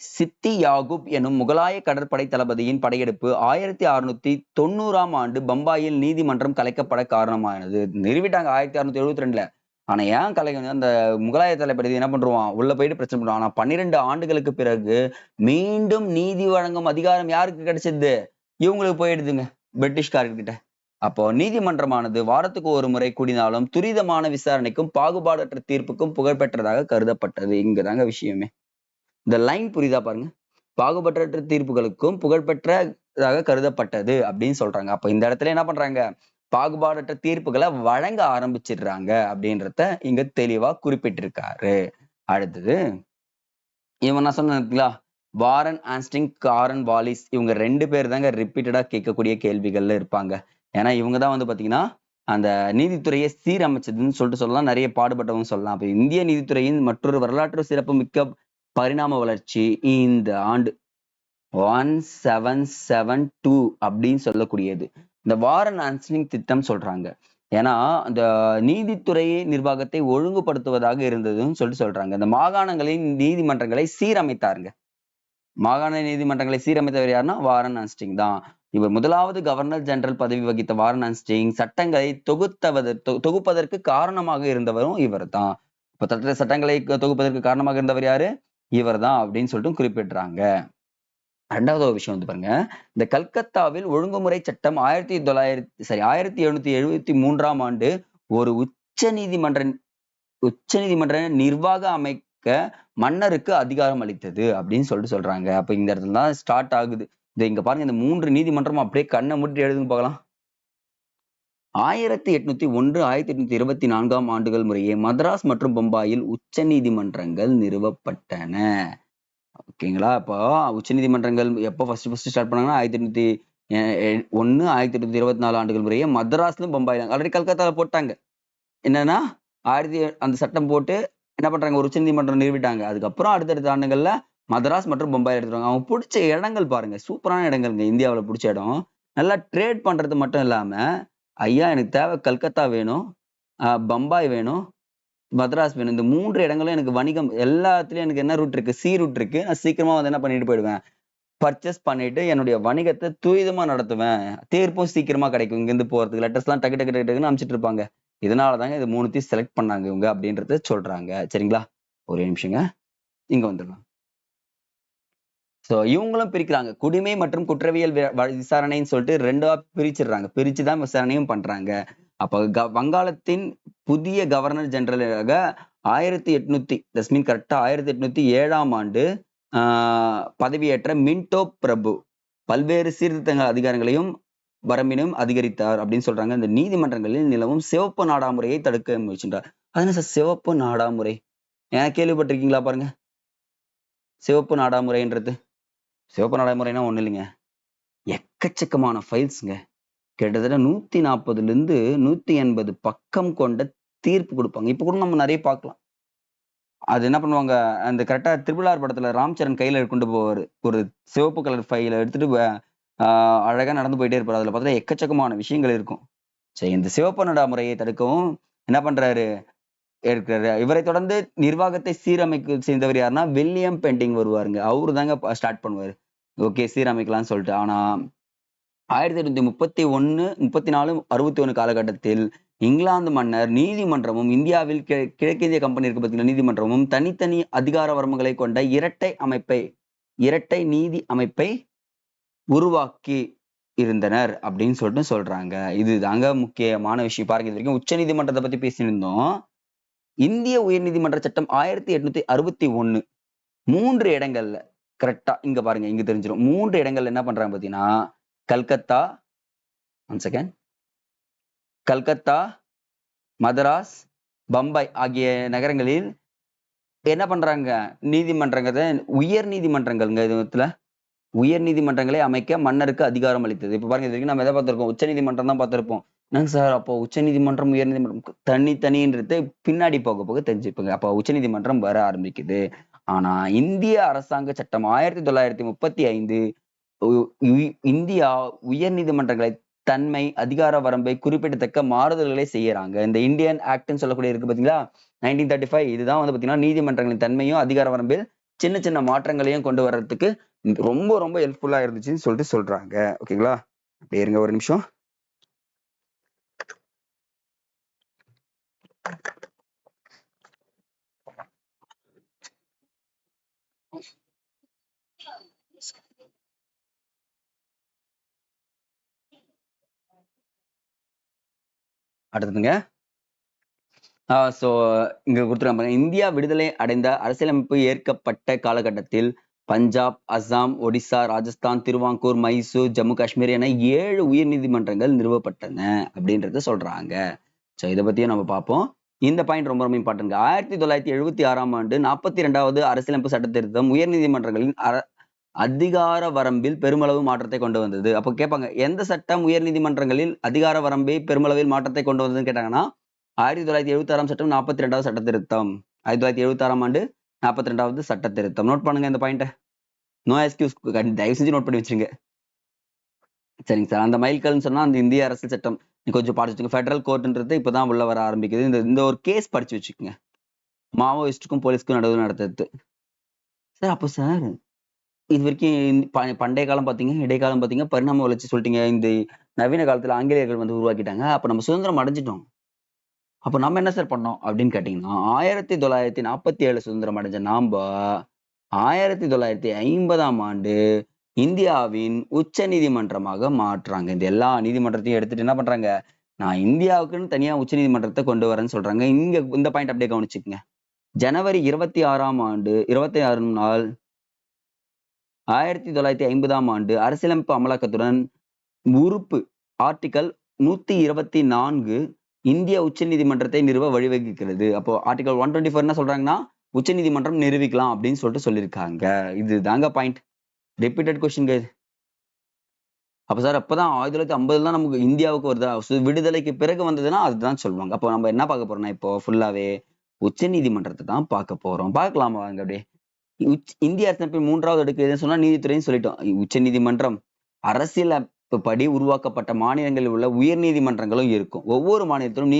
சித்தி யாகூப் எனும் முகலாய கடற்படை தளபதியின் படையெடுப்பு 1690ஆம் ஆண்டு பம்பாயில் நீதிமன்றம் கலைக்கப்பட காரணமானது. நிறுவிட்டாங்க 1672ல. ஆனா ஏன் கலைக்கணும், அந்த முகலாய தளபதி என்ன பண்றான், உள்ள போயிட்டு பிரச்சனை பண்ணுவான். ஆனா 12 ஆண்டுகளுக்கு பிறகு மீண்டும் நீதி வழங்கும் அதிகாரம் யாருக்கு கிடைச்சது, இவங்களுக்கு போயிடுதுங்க, பிரிட்டிஷ்காரர்கிட்ட. அப்போ நீதிமன்றமானது வாரத்துக்கு ஒரு முறை கூடினாலும் துரிதமான விசாரணைக்கும் பாகுபாடற்ற தீர்ப்புக்கும் புகழ்பெற்றதாக கருதப்பட்டது. இங்கதாங்க விஷயமே. இந்த லைன் புரியுதா பாருங்க, பாகுபற்ற தீர்ப்புகளுக்கும் புகழ்பெற்றதாக கருதப்பட்டது அப்படின்னு சொல்றாங்க. அப்ப இந்த இடத்துல என்ன பண்றாங்க, பாகுபாடற்ற தீர்ப்புகளை வழங்க ஆரம்பிச்சிடுறாங்க அப்படின்றத இங்க தெளிவா குறிப்பிட்டிருக்காரு. அடுத்தது இவன் நான் சொன்னீங்களா, வாரன் ஆஸ்டிங், காரன் வாலிஸ், இவங்க 2 பேர் தாங்க ரிப்பீட்டடா கேட்கக்கூடிய கேள்விகள்ல இருப்பாங்க. ஏன்னா இவங்க தான் வந்து பாத்தீங்கன்னா அந்த நீதித்துறையை சீரமைச்சதுன்னு சொல்லிட்டு சொல்லலாம், நிறைய பாடுபட்டவங்க சொல்லலாம். அப்ப இந்திய நீதித்துறையின் மற்றொரு வரலாற்று சிறப்பு மிக்க பரிணாம வளர்ச்சி இந்த ஆண்டு 1772 அப்படின்னு சொல்லக்கூடியது. இந்த வாரன் ஆன்ஸ்டிங் திட்டம் சொல்றாங்க. ஏன்னா அந்த நீதித்துறை நிர்வாகத்தை ஒழுங்குபடுத்துவதாக இருந்ததுன்னு சொல்றாங்க. இந்த மாகாணங்களின் நீதிமன்றங்களை சீரமைத்தாருங்க. மாகாண நீதிமன்றங்களை சீரமைத்தவர் யாருன்னா வாரன் ஆன்ஸ்டிங் தான். இவர் முதலாவது கவர்னர் ஜெனரல் பதவி வகித்த வாரன் ஆன்ஸ்டிங் சட்டங்களை தொகுப்பதற்கு காரணமாக இருந்தவரும் இவர் தான். இப்ப சட்டங்களை தொகுப்பதற்கு காரணமாக இருந்தவர் யாரு? இவர் தான் அப்படின்னு சொல்லிட்டு குறிப்பிடுறாங்க. ரெண்டாவது ஒரு விஷயம் வந்து பாருங்க, இந்த கல்கத்தாவில் ஒழுங்குமுறை சட்டம் 1773ஆம் ஆண்டு ஒரு உச்ச நீதிமன்ற நிர்வாக அமைக்க மன்னருக்கு அதிகாரம் அளித்தது அப்படின்னு சொல்றாங்க. அப்ப இந்த இடத்துல தான் ஸ்டார்ட் ஆகுது. இங்க பாருங்க, இந்த 3 நீதிமன்றம் அப்படியே கண்ணை மூடி எழுதுங்க பார்க்கலாம். 1801, 1824ஆம் ஆண்டுகள் முறையே மதராஸ் மற்றும் பம்பாயில் உச்ச நீதிமன்றங்கள் நிறுவப்பட்டன. ஓகேங்களா? அப்போ உச்ச நீதிமன்றங்கள் எப்போ ஃபர்ஸ்ட் ஸ்டார்ட் பண்ணாங்கன்னா 1801, 1824 ஆண்டுகள் முறையே மதராஸ்லும் பம்பாயிலும். ஆல்ரெடி கல்கத்தால போட்டாங்க. என்னன்னா அந்த சட்டம் போட்டு என்ன பண்றாங்க, ஒரு உச்ச நீதிமன்றம் நிறுவிட்டாங்க. அதுக்கப்புறம் அடுத்தடுத்த ஆண்டுகள்ல மதராஸ் மற்றும் பம்பாய் எடுத்துருவாங்க. அவங்க பிடிச்ச இடங்கள் பாருங்க, சூப்பரான இடங்கள்ங்க. இந்தியாவில் பிடிச்ச இடம், நல்லா ட்ரேட் பண்றது மட்டும் இல்லாம, ஐயா எனக்கு தேவை கல்கத்தா வேணும், பம்பாய் வேணும், மதராஸ் வேணும். இந்த 3 இடங்களும் எனக்கு வணிகம் எல்லாத்துலயும் எனக்கு என்ன ரூட் இருக்கு, சி ரூட் இருக்கு. நான் சீக்கிரமா வந்து என்ன பண்ணிட்டு போயிடுவேன், பர்ச்சேஸ் பண்ணிட்டு என்னுடைய வணிகத்தை துரிதமா நடத்துவேன். தீர்ப்பும் சீக்கிரமா கிடைக்கும். இங்கிருந்து போறதுக்கு லெட்டர்ஸ் எல்லாம் டக்கு டக்கு டக்குன்னு அனுப்பிச்சிட்டு இருப்பாங்க. இதனாலதாங்க இது 3த்தையும் செலக்ட் பண்ணாங்க இவங்க அப்படின்றத சொல்றாங்க. சரிங்களா? ஒரே நிமிஷங்க, இங்க வந்துடலாம். சோ இவங்களும் பிரிக்கிறாங்க. குடிமை மற்றும் குற்றவியல் விசாரணைன்னு சொல்லிட்டு 2ஆ பிரிச்சிடுறாங்க. பிரிச்சுதான் விசாரணையும் பண்றாங்க. அப்ப வங்காளத்தின் புதிய கவர்னர் ஜெனரலாக 1800 தட்ஸ் மீன் கரெக்டா 1807ஆம் ஆண்டு பதவியேற்ற மின்டோ பிரபு பல்வேறு சீர்திருத்தங்கள் அதிகாரங்களையும் வரம்பினும் அதிகரித்தார் அப்படின்னு சொல்றாங்க. இந்த நீதிமன்றங்களில் நிலவும் சிவப்பு நாடாமுறையை தடுக்க முயற்சின்றார். அது என்ன சார் சிவப்பு நாடாமுறை? ஏன் கேள்விப்பட்டிருக்கீங்களா? பாருங்க, சிவப்பு நாடாமுறைன்றது. சிவப்பு நடைமுறைனா ஒண்ணு இல்லைங்க, எக்கச்சக்கமான ஃபைல்ஸ்ங்க. கிட்டத்தட்ட 140லிருந்து 180 பக்கம் கொண்ட தீர்ப்பு கொடுப்பாங்க. இப்ப கூட நம்ம நிறைய பார்க்கலாம். அது என்ன பண்ணுவாங்க, அந்த கரெக்டா திருவிழார் படத்துல ராம் சரண் கையில கொண்டு போவாரு. ஒரு சிவப்பு கலர் ஃபைல எடுத்துட்டு அழகா நடந்து போயிட்டே இருப்பாரு. அதுல பார்த்தா எக்கச்சக்கமான விஷயங்கள் இருக்கும். சரி, இந்த சிவப்பு நடைமுறையை தடுக்கவும் என்ன பண்றாரு இருக்கிறாரு. இவரை தொடர்ந்து நிர்வாகத்தை சீரமைக்க செய்தவர் யாருன்னா வில்லியம் பெண்டிங் வருவாருங்க. அவரு தாங்க ஸ்டார்ட் பண்ணுவாரு. ஓகே, சீரமைக்கலாம்னு சொல்லிட்டு. ஆனா 1831, 34, 61 காலகட்டத்தில் இங்கிலாந்து மன்னர் நீதிமன்றமும் இந்தியாவில் கிழக்கிந்திய கம்பெனி இருக்கு பார்த்தீங்களா, நீதிமன்றமும் தனித்தனி அதிகார வரம்புகளை கொண்ட இரட்டை நீதி அமைப்பை உருவாக்கி இருந்தனர் அப்படின்னு சொல்லிட்டு சொல்றாங்க. இதுதாங்க முக்கியமான விஷயம். பாருங்க, இது வரைக்கும் உச்ச நீதிமன்றத்தை பத்தி பேசியிருந்தோம். இந்திய உயர் நீதிமன்ற சட்டம் 1861 3 இடங்கள்ல கரெக்டா இங்க பாருங்க, இங்க தெரிஞ்சிடும். 3 இடங்கள்ல என்ன பண்றாங்க பாத்தீங்கன்னா, கல்கத்தா, மதராஸ், பம்பாய் ஆகிய நகரங்களில் என்ன பண்றாங்க, நீதிமன்றங்களை உயர் நீதிமன்றங்கள்ங்க. இதுல உயர் நீதிமன்றங்களை அமைக்க மன்னருக்கு அதிகாரம் அளித்தது. இப்ப பாருங்க, இது வரைக்கும் நம்ம எதை பார்த்திருக்கோம், உச்ச நீதிமன்றம் தான் பார்த்திருப்போம். என்னங்க சார் அப்போ உச்ச நீதிமன்றம் உயர் நீதிமன்றம் தனின்றது பின்னாடி போக போக தெரிஞ்சுப்போங்க. அப்ப உச்ச நீதிமன்றம் வர ஆரம்பிக்குது. ஆனா இந்திய அரசாங்க சட்டம் 1935 இந்தியா உயர் நீதிமன்றங்களை தன்மை அதிகார வரம்பை குறிப்பிடத்தக்க மாறுதல்களை செய்யறாங்க. இந்த இந்தியன் ஆக்ட்னு சொல்லக்கூடிய இருக்கு பாத்தீங்களா, 1935. இதுதான் வந்து பாத்தீங்கன்னா நீதிமன்றங்களின் தன்மையும் அதிகார வரம்பில் சின்ன சின்ன மாற்றங்களையும் கொண்டு வர்றதுக்கு ரொம்ப ரொம்ப ஹெல்ப்ஃபுல்லா இருந்துச்சுன்னு சொல்லிட்டு சொல்றாங்க. ஓகேங்களா? அப்படியே இருங்க ஒரு நிமிஷம். அடுத்ததுங்க, சோ இங்க கொடுத்துருக்காங்க. இந்தியா விடுதலை அடைந்த அரசியலமைப்பு ஏற்கப்பட்ட காலகட்டத்தில் பஞ்சாப், அஸ்ஸாம், ஒடிசா, ராஜஸ்தான், திருவாங்கூர், மைசூர், ஜம்மு காஷ்மீர் என 7 உயர் நீதிமன்றங்கள் நிறுவப்பட்டன அப்படின்றத சொல்றாங்க. சோ இதை பத்தியும் நம்ம பார்ப்போம். இந்த பாயிண்ட் ரொம்ப ரொம்ப இம்பார்ட்டன்ட். 1976ஆம் ஆண்டு 42வது அரசியலமைப்பு சட்ட திருத்தம் உயர் நீதிமன்றங்களின் அதிகார வரம்பில் பெருமளவு மாற்றத்தை கொண்டு வந்தது. அப்போ கேட்பாங்க, எந்த சட்டம் உயர் நீதிமன்றங்களில் அதிகார வரம்பை பெருமளவில் மாற்றத்தை கொண்டு வந்ததுன்னு கேட்டாங்கன்னா 1976ஆம் சட்டம் 42வது சட்ட திருத்தம். 1976ஆம் ஆண்டு 42வது சட்ட திருத்தம். நோட் பண்ணுங்க இந்த பாயிண்ட. நோ எக்ஸ்கியூஸ், தயவு செஞ்சு நோட் பண்ணி வச்சிருங்க. சரிங்க சார். அந்த மைல்கல்னு சொன்னா அந்த இந்திய அரசியல் சட்டம் கொஞ்சம் படிச்சு வச்சுக்கோங்க. ஃபெடரல் கோர்ட்ன்றது இப்பதான் உள்ள வர ஆரம்பிக்குது. இந்த ஒரு கேஸ் படிச்சு வச்சுக்கோங்க. மாவோயிஸ்டுக்கும் போலீஸ்க்கும் நடுவுல நடந்தது. சார் அப்போ சார் இது வரைக்கும் பண்டைய காலம் பாத்தீங்க, இடைக்காலம் பாத்தீங்க, பரிணாம வளர்ச்சி சொல்லிட்டீங்க. இந்த நவீன காலத்துல ஆங்கிலேயர்கள் வந்து உருவாக்கிட்டாங்க. அப்ப நம்ம சுதந்திரம் அடைஞ்சிட்டோம். அப்ப நம்ம என்ன சார் பண்ணோம் அப்படின்னு கேட்டீங்கன்னா, 1947 சுதந்திரம் அடைஞ்ச நாம்ப 1950ஆம் ஆண்டு இந்தியாவின் உச்ச நீதிமன்றமாக மாற்றுறாங்க. இந்த எல்லா நீதிமன்றத்தையும் எடுத்துட்டு என்ன பண்றாங்க? நான் இந்தியாவுக்குன்னு தனியா உச்ச நீதிமன்றத்தை கொண்டு வரேன்னு சொல்றாங்க. இங்க இந்த பாயிண்ட் அப்படியே கவனிச்சுக்கங்க. ஜனவரி 26ஆம் ஆண்டு 26ஆம் நாள் 1950ஆம் ஆண்டு அரசியலமைப்பு அமலாக்கத்துடன் உறுப்பு ஆர்டிகல் 124 இந்திய உச்ச நீதிமன்றத்தை நிறுவ வழிவகுக்கிறது. அப்போ ஆர்டிகல் 124 என்ன சொல்றாங்கன்னா உச்ச நீதிமன்றம் நிரூபிக்கலாம் அப்படின்னு சொல்லிட்டு சொல்லியிருக்காங்க. இது தாங்க பாயிண்ட். Repeated question guys. அப்ப சார் அப்பதான் 1950 தான் நமக்கு இந்தியாவுக்கு வருதா? விடுதலைக்கு பிறகு வந்ததுன்னா அதுதான் சொல்லுவாங்க. அப்போ நம்ம என்ன பார்க்க போறோம்னா இப்போ ஃபுல்லாவே உச்ச நீதிமன்றத்தை தான் பார்க்க போறோம். பார்க்கலாமா வாங்க அப்படியே. இந்திய அரசியலமைப்பின் 3வது அடுக்கு எதுன்னு சொன்னா நீதித்துறைன்னு சொல்லிட்டோம். உச்ச நீதிமன்றம் அரசியலமைப்புப்படி உருவாக்கப்பட்ட மாநிலங்களில் உள்ள உயர் நீதிமன்றங்களும் இருக்கும். ஒவ்வொரு மாநிலத்திலும்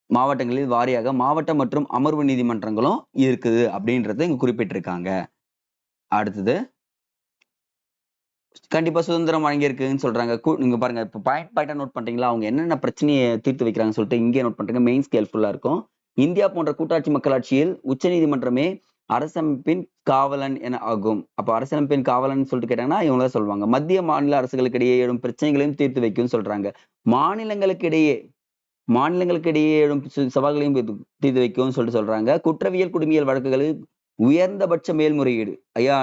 மாவட்டங்களில் வாரியாக மாவட்ட மற்றும் அமர்வு நீதிமன்றங்களும் இருக்குது அப்படின்றது இங்க குறிப்பிட்டிருக்காங்க. அடுத்தது கண்டிப்பா சுதந்திரம் வழங்கியிருக்குன்னு சொல்றாங்க. நீங்க பாருங்க இப்ப பாயிண்டா நோட் பண்றீங்களா? அவங்க என்னென்ன பிரச்சனையை தீர்த்து வைக்கிறாங்கன்னு சொல்லிட்டு இங்கே நோட் பண்றீங்க. மெயின்ஸ்க்கு ஹெல்ப்ஃபுல்லா இருக்கும். இந்தியா போன்ற கூட்டாட்சி மக்களாட்சியில் உச்சநீதிமன்றமே அரசமைப்பின் காவலன் என ஆகும். அப்ப அரசமைப்பின் காவலன் சொல்லிட்டு கேட்டாங்கன்னா இவங்க தான் சொல்லுவாங்க. மத்திய மாநில அரசுகளுக்கு இடையே எழும் பிரச்சனைகளையும் தீர்த்து வைக்கும்னு சொல்றாங்க. மாநிலங்களுக்கு இடையே எழும் சவால்களையும் தீர்த்து வைக்கும்னு சொல்லிட்டு சொல்றாங்க. குற்றவியல் குடிமையியல் வழக்குகளில் உயர்ந்தபட்ச மேல்முறையீடு. ஐயா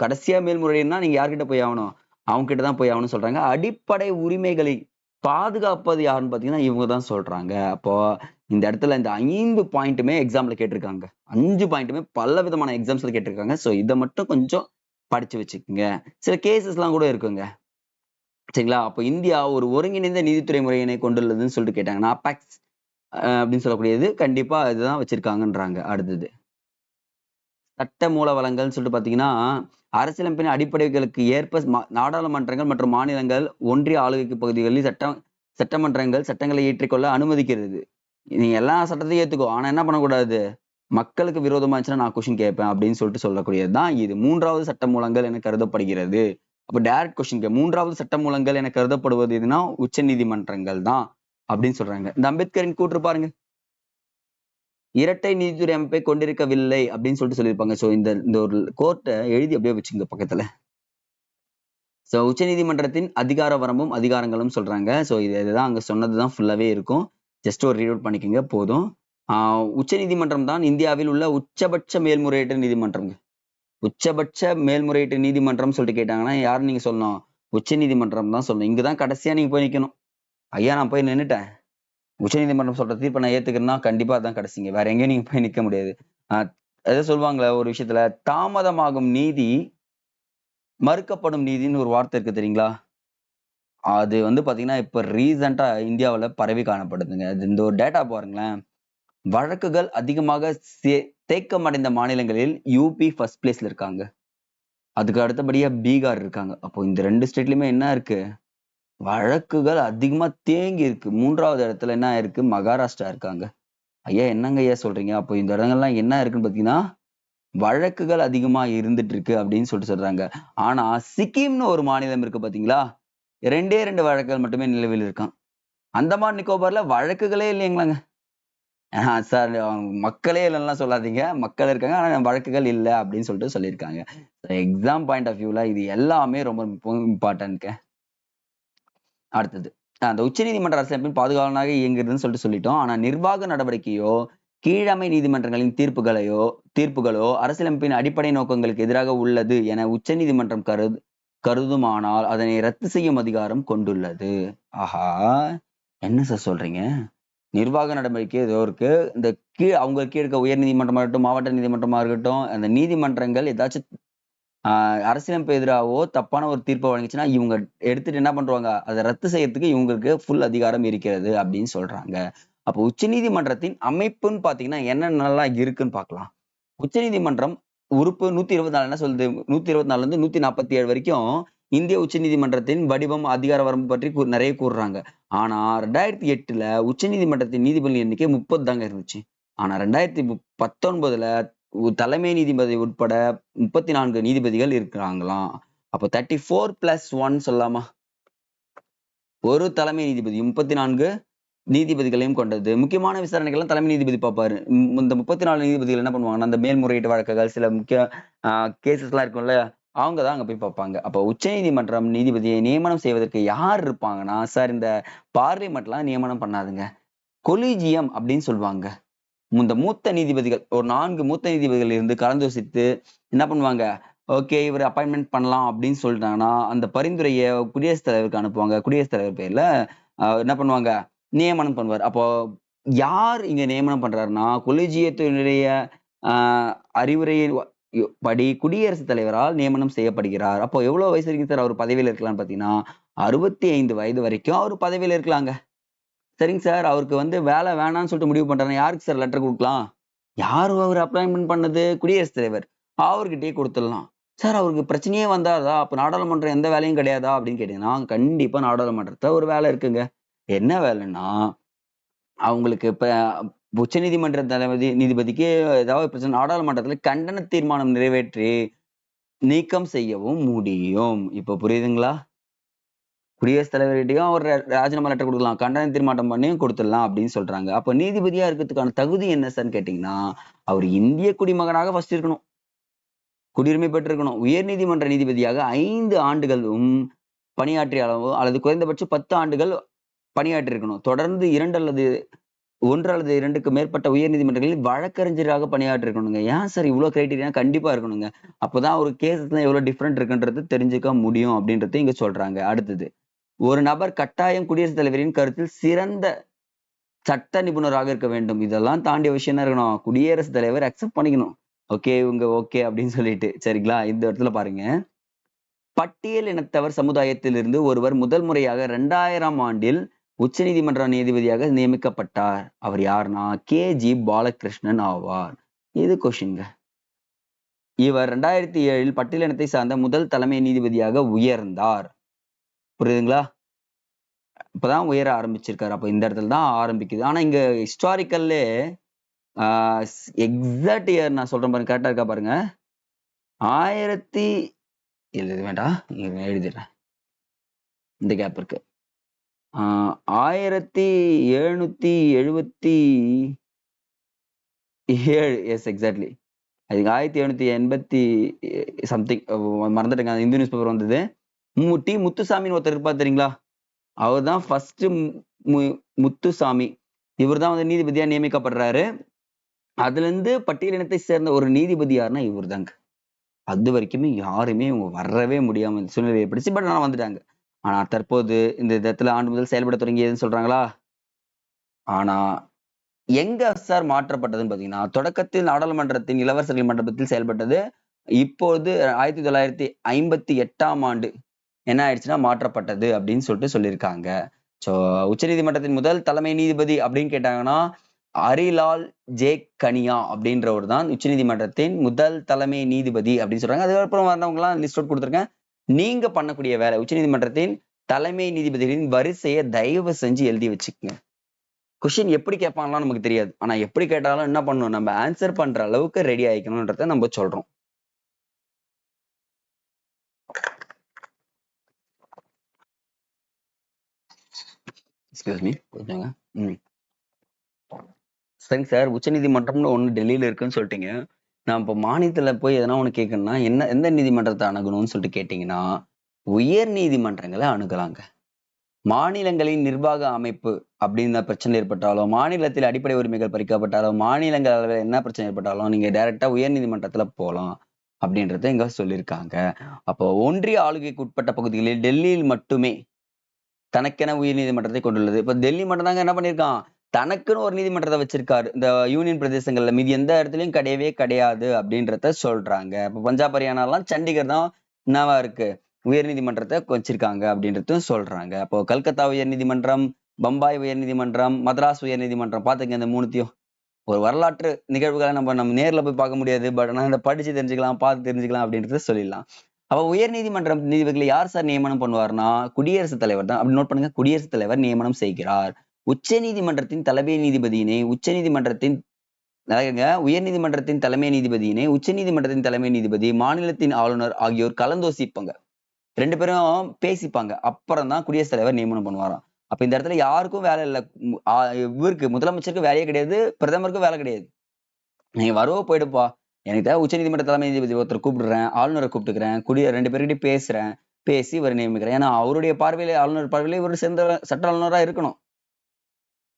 கடைசியா மேல்முறையீடுனா நீங்க யார்கிட்ட போய் ஆகணும்? அவங்க கிட்ட தான் போய் ஆகணும்னு சொல்றாங்க. அடிப்படை உரிமைகளை பாதுகாப்பது யாருன்னு பாத்தீங்கன்னா இவங்க தான் சொல்றாங்க. அப்போ இந்த இடத்துல இந்த 5 பாயிண்ட்டுமே எக்ஸாம்ல கேட்டிருக்காங்க. 5 பாயிண்ட்டுமே பல விதமான எக்ஸாம்ஸ்ல கேட்டிருக்காங்க. சோ இதை மட்டும் கொஞ்சம் படிச்சு வச்சுக்கோங்க. சில கேசஸ் எல்லாம் கூட இருக்குங்க. சரிங்களா? அப்போ இந்தியா ஒரு ஒருங்கிணைந்த நீதித்துறை முறையினை கொண்டுள்ளதுன்னு சொல்லிட்டு கேட்டாங்கன்னா அபெக்ஸ் அப்படின்னு சொல்லக்கூடியது கண்டிப்பா இதுதான் வச்சிருக்காங்கன்றாங்க. அடுத்தது சட்ட மூல வளங்கள்னு சொல்லிட்டு பாத்தீங்கன்னா அரசியலமைப்பின் அடிப்படைகளுக்கு ஏற்ப நாடாளுமன்றங்கள் மற்றும் மாநிலங்கள் ஒன்றிய ஆளுகை பகுதிகளில் சட்டமன்றங்கள் சட்டங்களை ஏற்றிக்கொள்ள அனுமதிக்கிறது. நீங்க எல்லா சட்டத்தையும் ஏத்துக்கோ, ஆனா என்ன பண்ணக்கூடாது? மக்களுக்கு விரோதமா இருந்துச்சுன்னா நான் கொஸ்டின் கேட்பேன் அப்படின்னு சொல்லிட்டு சொல்லக்கூடியதுதான் இது 3வது சட்ட மூலங்கள் என கருதப்படுகிறது. அப்ப டைரக்ட் கொஸ்டின் 3வது சட்ட மூலங்கள் என கருதப்படுவது எதுனா உச்ச நீதிமன்றங்கள் தான் அப்படின்னு சொல்றாங்க. இந்த அம்பேத்கரின் கூற்று பாருங்க, இரட்டை நீதித்துறை அமைப்பை கொண்டிருக்கவில்லை அப்படின்னு சொல்லிட்டு சொல்லியிருப்பாங்க. சோ இந்த ஒரு கோர்ட்டை எழுதி அப்படியே வச்சுங்க பக்கத்துல. சோ உச்ச நீதிமன்றத்தின் அதிகார வரம்பும் அதிகாரங்களும் சொல்றாங்க. சோ இதுதான் அங்க சொன்னதுதான் ஃபுல்லாவே இருக்கும். ஜஸ்ட் ஒரு ரீட் அவுட் பண்ணிக்கோங்க போதும். உச்ச நீதிமன்றம் தான் இந்தியாவில் உள்ள உச்சபட்ச மேல்முறையீட்டு நீதிமன்றம். உச்சபட்ச மேல்முறையீட்டு நீதிமன்றம் சொல்லிட்டு கேட்டாங்கன்னா யாரு நீங்க சொல்லணும்? உச்ச நீதிமன்றம் தான் சொல்லணும். இங்கதான் கடைசியா நீங்க போய் நிக்கணும். ஐயா நான் போய் நின்னுட்டேன், உச்ச நீதிமன்றம் சொல்ற தீர்ப்பை நான் ஏத்துக்கிறேன்னா கண்டிப்பா அதான் கடைசிங்க. வேற எங்கேயும் நீங்க போய் நிக்க முடியாது. எதை சொல்லுவாங்களே ஒரு விஷயத்துல, தாமதமாகும் நீதி மறுக்கப்படும் நீதின்னு ஒரு வார்த்தை இருக்கு தெரியுங்களா? அது வந்து பாத்தீங்கன்னா இப்ப ரீசெண்டா இந்தியாவுல பரவி காணப்படுதுங்க. இந்த ஒரு டேட்டா பாருங்களேன். வழக்குகள் அதிகமாக தேக்கமடைந்த மாநிலங்களில் யூபி ஃபர்ஸ்ட் பிளேஸ்ல இருக்காங்க. அதுக்கு அடுத்தபடியா பீகார் இருக்காங்க. அப்போ இந்த 2 ஸ்டேட்லயுமே என்ன இருக்கு? வழக்குகள் அதிகமா தேங்கி இருக்கு. 3வது இடத்துல என்ன இருக்கு? மகாராஷ்டிரா இருக்காங்க. ஐயா என்னங்க ஐயா சொல்றீங்க? அப்போ இந்த இடங்கள்லாம் என்ன இருக்குன்னு பாத்தீங்கன்னா வழக்குகள் அதிகமா இருந்துட்டு இருக்கு அப்படின்னு சொல்லிட்டு சொல்றாங்க. ஆனா சிக்கிம்னு ஒரு மாநிலம் இருக்கு பாத்தீங்களா? 2 வழக்குகள் மட்டுமே நிலுவையில் இருக்கான். அந்தமான் நிக்கோபார்ல வழக்குகளே இல்லைங்களாங்க. சார் மக்களே இல்லைன்னா சொல்லாதீங்க. மக்கள் இருக்காங்க. ஆனா வழக்குகள் இல்ல அப்படின்னு சொல்லிட்டு சொல்லியிருக்காங்க. எக்ஸாம் பாயிண்ட் ஆஃப் வியூல இது எல்லாமே ரொம்ப இம்பார்ட்டன்ட்ங்க. அடுத்தது அந்த உச்சநீதிமன்ற அரசியலமைப்பின் பாதுகாவலனாக இயங்குறதுன்னு சொல்லிட்டு சொல்லிட்டோம். ஆனா நிர்வாக நடவடிக்கையோ கீழமை நீதிமன்றங்களின் தீர்ப்புகளோ அரசியலமைப்பின் அடிப்படை நோக்கங்களுக்கு எதிராக உள்ளது என உச்ச நீதிமன்றம் கருதுமானால் அதனை ரத்து செய்யும் அதிகாரம் கொண்டுள்ளது. ஆஹா, என்ன சார் சொல்றீங்க? நிர்வாக நடவடிக்கை ஏதோ இருக்கு. இந்த அவங்க கீழ் இருக்க உயர் நீதிமன்றமா இருக்கட்டும், மாவட்ட நீதிமன்றமா இருக்கட்டும், அந்த நீதிமன்றங்கள் ஏதாச்சும் அரசியலமைப்பு எதிராகவோ தப்பான ஒரு தீர்ப்பை வழங்கிச்சுன்னா இவங்க எடுத்துட்டு என்ன பண்றாங்க? அதை ரத்து செய்யறதுக்கு இவங்களுக்கு ஃபுல் அதிகாரம் இருக்கிறது அப்படின்னு சொல்றாங்க. அப்போ உச்ச நீதிமன்றத்தின் அமைப்புன்னு பாத்தீங்கன்னா என்னென்னலாம் இருக்குன்னு பார்க்கலாம். உச்ச நீதிமன்றம் உறுப்பு 124 என்ன சொல்லுது? 124 இருந்து 147 வரைக்கும் இந்திய உச்ச நீதிமன்றத்தின் வடிவம் அதிகார வரம்பு பற்றி நிறைய கூறுறாங்க. ஆனா 2008ல உச்ச நீதிமன்றத்தின் நீதிபதி எண்ணிக்கை 30 தாங்க இருந்துச்சு. ஆனா 2019ல தலைமை நீதிபதி உட்பட 34 நீதிபதிகள் இருக்கிறாங்களாம். அப்போ 34+1 சொல்லலாமா? ஒரு தலைமை நீதிபதி 34 நீதிபதிகளையும் கொண்டது. முக்கியமான விசாரணைகள்லாம் தலைமை நீதிபதி பார்ப்பாரு. இந்த 34 நீதிபதிகள் என்ன பண்ணுவாங்கன்னா, அந்த மேல்முறையீட்டு வழக்குகள், சில முக்கிய கேசஸ்லாம் இருக்கும்ல, அவங்க தான் அங்க போய் பார்ப்பாங்க. அப்போ உச்சநீதிமன்றம் நீதிபதியை நியமனம் செய்வதற்கு யார் இருப்பாங்கன்னா, சார் இந்த பார்லிமெண்ட்லாம் நியமனம் பண்ணாதுங்க. கொலிஜியம் அப்படின்னு சொல்லுவாங்க. இந்த மூத்த நீதிபதிகள் ஒரு 4 மூத்த நீதிபதிகள் இருந்து கலந்தோசித்து என்ன பண்ணுவாங்க, ஓகே இவர் அப்பாயின்மெண்ட் பண்ணலாம் அப்படின்னு சொல்லிட்டாங்கன்னா, அந்த பரிந்துரையை குடியரசுத் தலைவருக்கு அனுப்புவாங்க. குடியரசுத் தலைவர் பேர்ல என்ன பண்ணுவாங்க, நியமனம் பண்ணுவார். அப்போ யார் இங்க நியமனம் பண்றாருன்னா, கொலிஜியத்தினுடைய அறிவுரை படி குடியரசுத் தலைவரால் நியமனம் செய்யப்படுகிறார். அப்போ எவ்வளவு வயசு வரைக்கும் சார் அவர் பதவியில இருக்கலாம்னு பாத்தீங்கன்னா 65 வயது வரைக்கும் அவர் பதவியில இருக்கலாங்க. சரிங்க சார், அவருக்கு வந்து வேலை வேணாம்னு சொல்லிட்டு முடிவு பண்றாருன்னா யாருக்கு சார் லெட்டர் கொடுக்கலாம்? யாரு அவர் அப்பாயின்மெண்ட் பண்ணது? குடியரசுத் தலைவர். அவர்கிட்டயே கொடுத்துடலாம். சார் அவருக்கு பிரச்சனையே வந்தாதா? அப்ப நாடாளுமன்றம் எந்த வேலையும் கிடையாதா? அப்படின்னு கேட்டீங்கன்னா, கண்டிப்பா நாடாளுமன்றத்துல ஒரு வேலை இருக்குங்க. என்ன வேலைன்னா, அவங்களுக்கு இப்ப உச்சநீதிமன்ற நீதிபதிக்கு ஏதாவது பிரச்சனை நாடாளுமன்றத்துல கண்டன தீர்மானம் நிறைவேற்றி நீக்கம் செய்யவும் முடியும். இப்ப புரியுதுங்களா? குடியரசுத் தலைவர்கிட்டயும் ஒரு ராஜினாமா லெட்டர் கொடுக்கலாம். கண்டன தீர்மானம் பண்ணியும் கொடுத்துடலாம் அப்படின்னு சொல்றாங்க. அப்ப நீதிபதியா இருக்கிறதுக்கான தகுதி என்ன சார்ன்னு கேட்டீங்கன்னா, அவர் இந்திய குடிமகனாக ஃபர்ஸ்ட் இருக்கணும். குடியுரிமை பெற்றிருக்கணும். உயர் நீதிமன்ற நீதிபதியாக 5 ஆண்டுகளும் பணியாற்றிய அளவோ அல்லது குறைந்தபட்சம் 10 ஆண்டுகள் பணியாற்றி இருக்கணும். தொடர்ந்து 2 அல்லது 1 அல்லது 2க்கு மேற்பட்ட உயர் நீதிமன்றங்களில் வழக்கறிஞராக பணியாற்றி இருக்கணுங்க. ஏன் சார் இவ்வளவு கிரைட்டீரியா கண்டிப்பா இருக்கணுங்க. அப்பதான் ஒரு கேஸஸ்லாம் எவ்வளவு டிஃபரெண்ட் இருக்குன்றது தெரிஞ்சுக்க முடியும் அப்படின்றத இங்க சொல்றாங்க. அடுத்தது, ஒரு நபர் கட்டாயம் குடியரசுத் தலைவரின் கருத்தில் சிறந்த சட்ட நிபுணராக இருக்க வேண்டும். இதெல்லாம் தாண்டிய விஷயம் என்ன இருக்கணும்? குடியரசுத் தலைவர் அக்செப்ட் பண்ணிக்கணும். ஓகே இவங்க ஓகே அப்படின்னு சொல்லிட்டு. சரிங்களா? இந்த இடத்துல பாருங்க. பட்டியல் இனத்தவர் சமுதாயத்திலிருந்து ஒருவர் முதல் முறையாக 2000ஆம் ஆண்டில் உச்சநீதிமன்ற நீதிபதியாக நியமிக்கப்பட்டார். அவர் யாருன்னா KG பாலகிருஷ்ணன் ஆவார். இது கொஸ்டின்ங்க. இவர் 2007 பட்டியல் இனத்தை சார்ந்த முதல் தலைமை நீதிபதியாக உயர்ந்தார். புரியுதுங்களா? இப்பதான் உயர ஆரம்பிச்சிருக்காரு. அப்ப இந்த இடத்துல தான் ஆரம்பிக்குது. ஆனா இங்க ஹிஸ்டாரிக்கல்லே எக்ஸாக்ட் இயர் நான் சொல்றேன் பாருங்க, கரெக்டா இருக்கா பாருங்க. 1000 இது வேண்டாம், எழுதிடுறேன். இந்த கேப் இருக்கு. 1777 எஸ் எக்ஸாக்ட்லி. அதுக்கு 1780 சம்திங் மறந்துட்டேங்க. இந்து நியூஸ் பேப்பர் வந்தது. முத்துசாமின்னு ஒருத்தர் இருப்பார் தெரியுங்களா? அவர் தான் ஃபர்ஸ்ட் முத்துசாமி. இவர் தான் வந்து நீதிபதியா நியமிக்கப்படுறாரு. அதுல இருந்து பட்டியலினத்தை சேர்ந்த ஒரு நீதிபதி யாருன்னா இவர் தாங்க. அது வரைக்குமே யாருமே இவங்க வரவே முடியாம சூழ்நிலை ஏற்படுச்சு. பட் ஆனா வந்துட்டாங்க. ஆனா தற்போது இந்த இடத்துல ஆண்டு முதல் செயல்பட தொடங்கியதுன்னு சொல்றாங்களா? ஆனா எங்க சார் மாற்றப்பட்டதுன்னு பாத்தீங்கன்னா, தொடக்கத்தில் நாடாளுமன்றத்தின் இளவரசர்கள் மண்டபத்தில் செயல்பட்டது. இப்போது 1958ஆம் ஆண்டு என்ன ஆயிடுச்சுன்னா மாற்றப்பட்டது அப்படின்னு சொல்லிட்டு சொல்லியிருக்காங்க. சோ உச்சநீதிமன்றத்தின் முதல் தலைமை நீதிபதி அப்படின்னு கேட்டாங்கன்னா, ஹரிலால் ஜே கனியா அப்படின்றவர் தான் உச்சநீதிமன்றத்தின் முதல் தலைமை நீதிபதி அப்படின்னு சொல்றாங்க. அதுக்கப்புறம் வந்தவங்க எல்லாம் லிஸ்ட் அவுட் கொடுத்துருக்கேன். நீங்க பண்ணக்கூடிய வேலை உச்சநீதிமன்றத்தின் தலைமை நீதிபதிகளின் வரிசையை தயவு செஞ்சு எழுதி வச்சுக்கோங்க. கொஸ்டின் எப்படி கேட்பாங்கலாம் நமக்கு தெரியாது. ஆனா எப்படி கேட்டாலும் என்ன பண்ணணும், நம்ம ஆன்சர் பண்ற அளவுக்கு ரெடி ஆயிக்கணும்ன்றத நம்ம சொல்றோம். எக்ஸ்கியூஸ் மீ கொஞ்சங்க. சரிங்க சார், உச்சநீதிமன்றம்னு ஒண்ணு டெல்லியில இருக்குன்னு சொல்லிட்டீங்க. நான் இப்போ மாநிலத்துல போய் எதனா ஒண்ணு கேட்கணும்னா எந்த நீதிமன்றத்தை அணுகணும்னு சொல்லிட்டு கேட்டீங்கன்னா, உயர் நீதிமன்றங்களை அணுகலாங்க. மாநிலங்களின் நிர்வாக அமைப்பு அப்படின்னு பிரச்சனை ஏற்பட்டாலும், மாநிலத்தில் அடிப்படை உரிமைகள் பறிக்கப்பட்டாலும், மாநிலங்கள் அளவில் என்ன பிரச்சனை ஏற்பட்டாலும் நீங்க டைரக்டா உயர் நீதிமன்றத்துல போகலாம் அப்படின்றத இங்க சொல்லியிருக்காங்க. அப்போ ஒன்றிய ஆளுகைக்கு உட்பட்ட பகுதிகளில் டெல்லியில் மட்டுமே தனக்கென உயர் நீதிமன்றத்தை கொண்டுள்ளது. இப்ப டெல்லி மட்டும் தாங்க என்ன பண்ணியிருக்கான், தனக்குன்னு ஒரு நீதிமன்றத்தை வச்சிருக்காரு. இந்த யூனியன் பிரதேசங்கள்ல மீதி எந்த இடத்துலயும் கிடையவே கிடையாது அப்படின்றத சொல்றாங்க. இப்ப பஞ்சாப் ஹரியானாலாம் சண்டிகர் தான் என்னவா இருக்கு, உயர் நீதிமன்றத்தை வச்சிருக்காங்க அப்படின்றதும் சொல்றாங்க. அப்போ கல்கத்தா உயர் நீதிமன்றம், பம்பாய் உயர் நீதிமன்றம், மദ്രാஸ் உயர் நீதிமன்றம் பாத்துங்க. இந்த மூணுத்தையும் ஒரு வரலாற்று நிகழ்வுகளை நம்ம நேர்ல போய் பார்க்க முடியாது. பட் ஆனா இதை படிச்சு தெரிஞ்சுக்கலாம், பார்த்து தெரிஞ்சுக்கலாம் அப்படின்றத சொல்லிடலாம். அப்ப உயர் நீதிமன்றம் நீதிபதிகளை யார் சார் நியமனம் பண்ணுவார்னா குடியரசுத் தலைவர் தான். அப்படி நோட் பண்ணுங்க, குடியரசுத் தலைவர் நியமனம் செய்கிறார். உச்ச நீதிமன்றத்தின் தலைமை நீதிபதியினை உச்ச நீதிமன்றத்தின் உயர் நீதிமன்றத்தின் தலைமை நீதிபதியினை உச்ச நீதிமன்றத்தின் தலைமை நீதிபதி, மாநிலத்தின் ஆளுநர் ஆகியோர் கலந்தோசிப்பாங்க. 2 பேரும் பேசிப்பாங்க. அப்புறம் தான் குடியரசுத் தலைவர் நியமனம் பண்ணுவாராம். அப்ப இந்த இடத்துல யாருக்கும் வேலை இல்ல. இவருக்கு முதலமைச்சருக்கு வேலையே கிடையாது, பிரதமருக்கும் வேலை கிடையாது. நீ வரவோ போயிடுப்பா, எனக்கு தேவை உச்ச நீதிமன்ற தலைமை நீதிபதி ஒருத்தர் கூப்பிடுறேன், ஆளுநரை கூப்பிட்டுக்கிறேன், 2 பேர்கிட்டயும் பேசுறேன், பேசி இவரை நியமிக்கிறேன். ஏன்னா அவருடைய பார்வையில, ஆளுநர் பார்வையில இவர் சிறந்த சட்ட ஆளுநரா இருக்கணும்.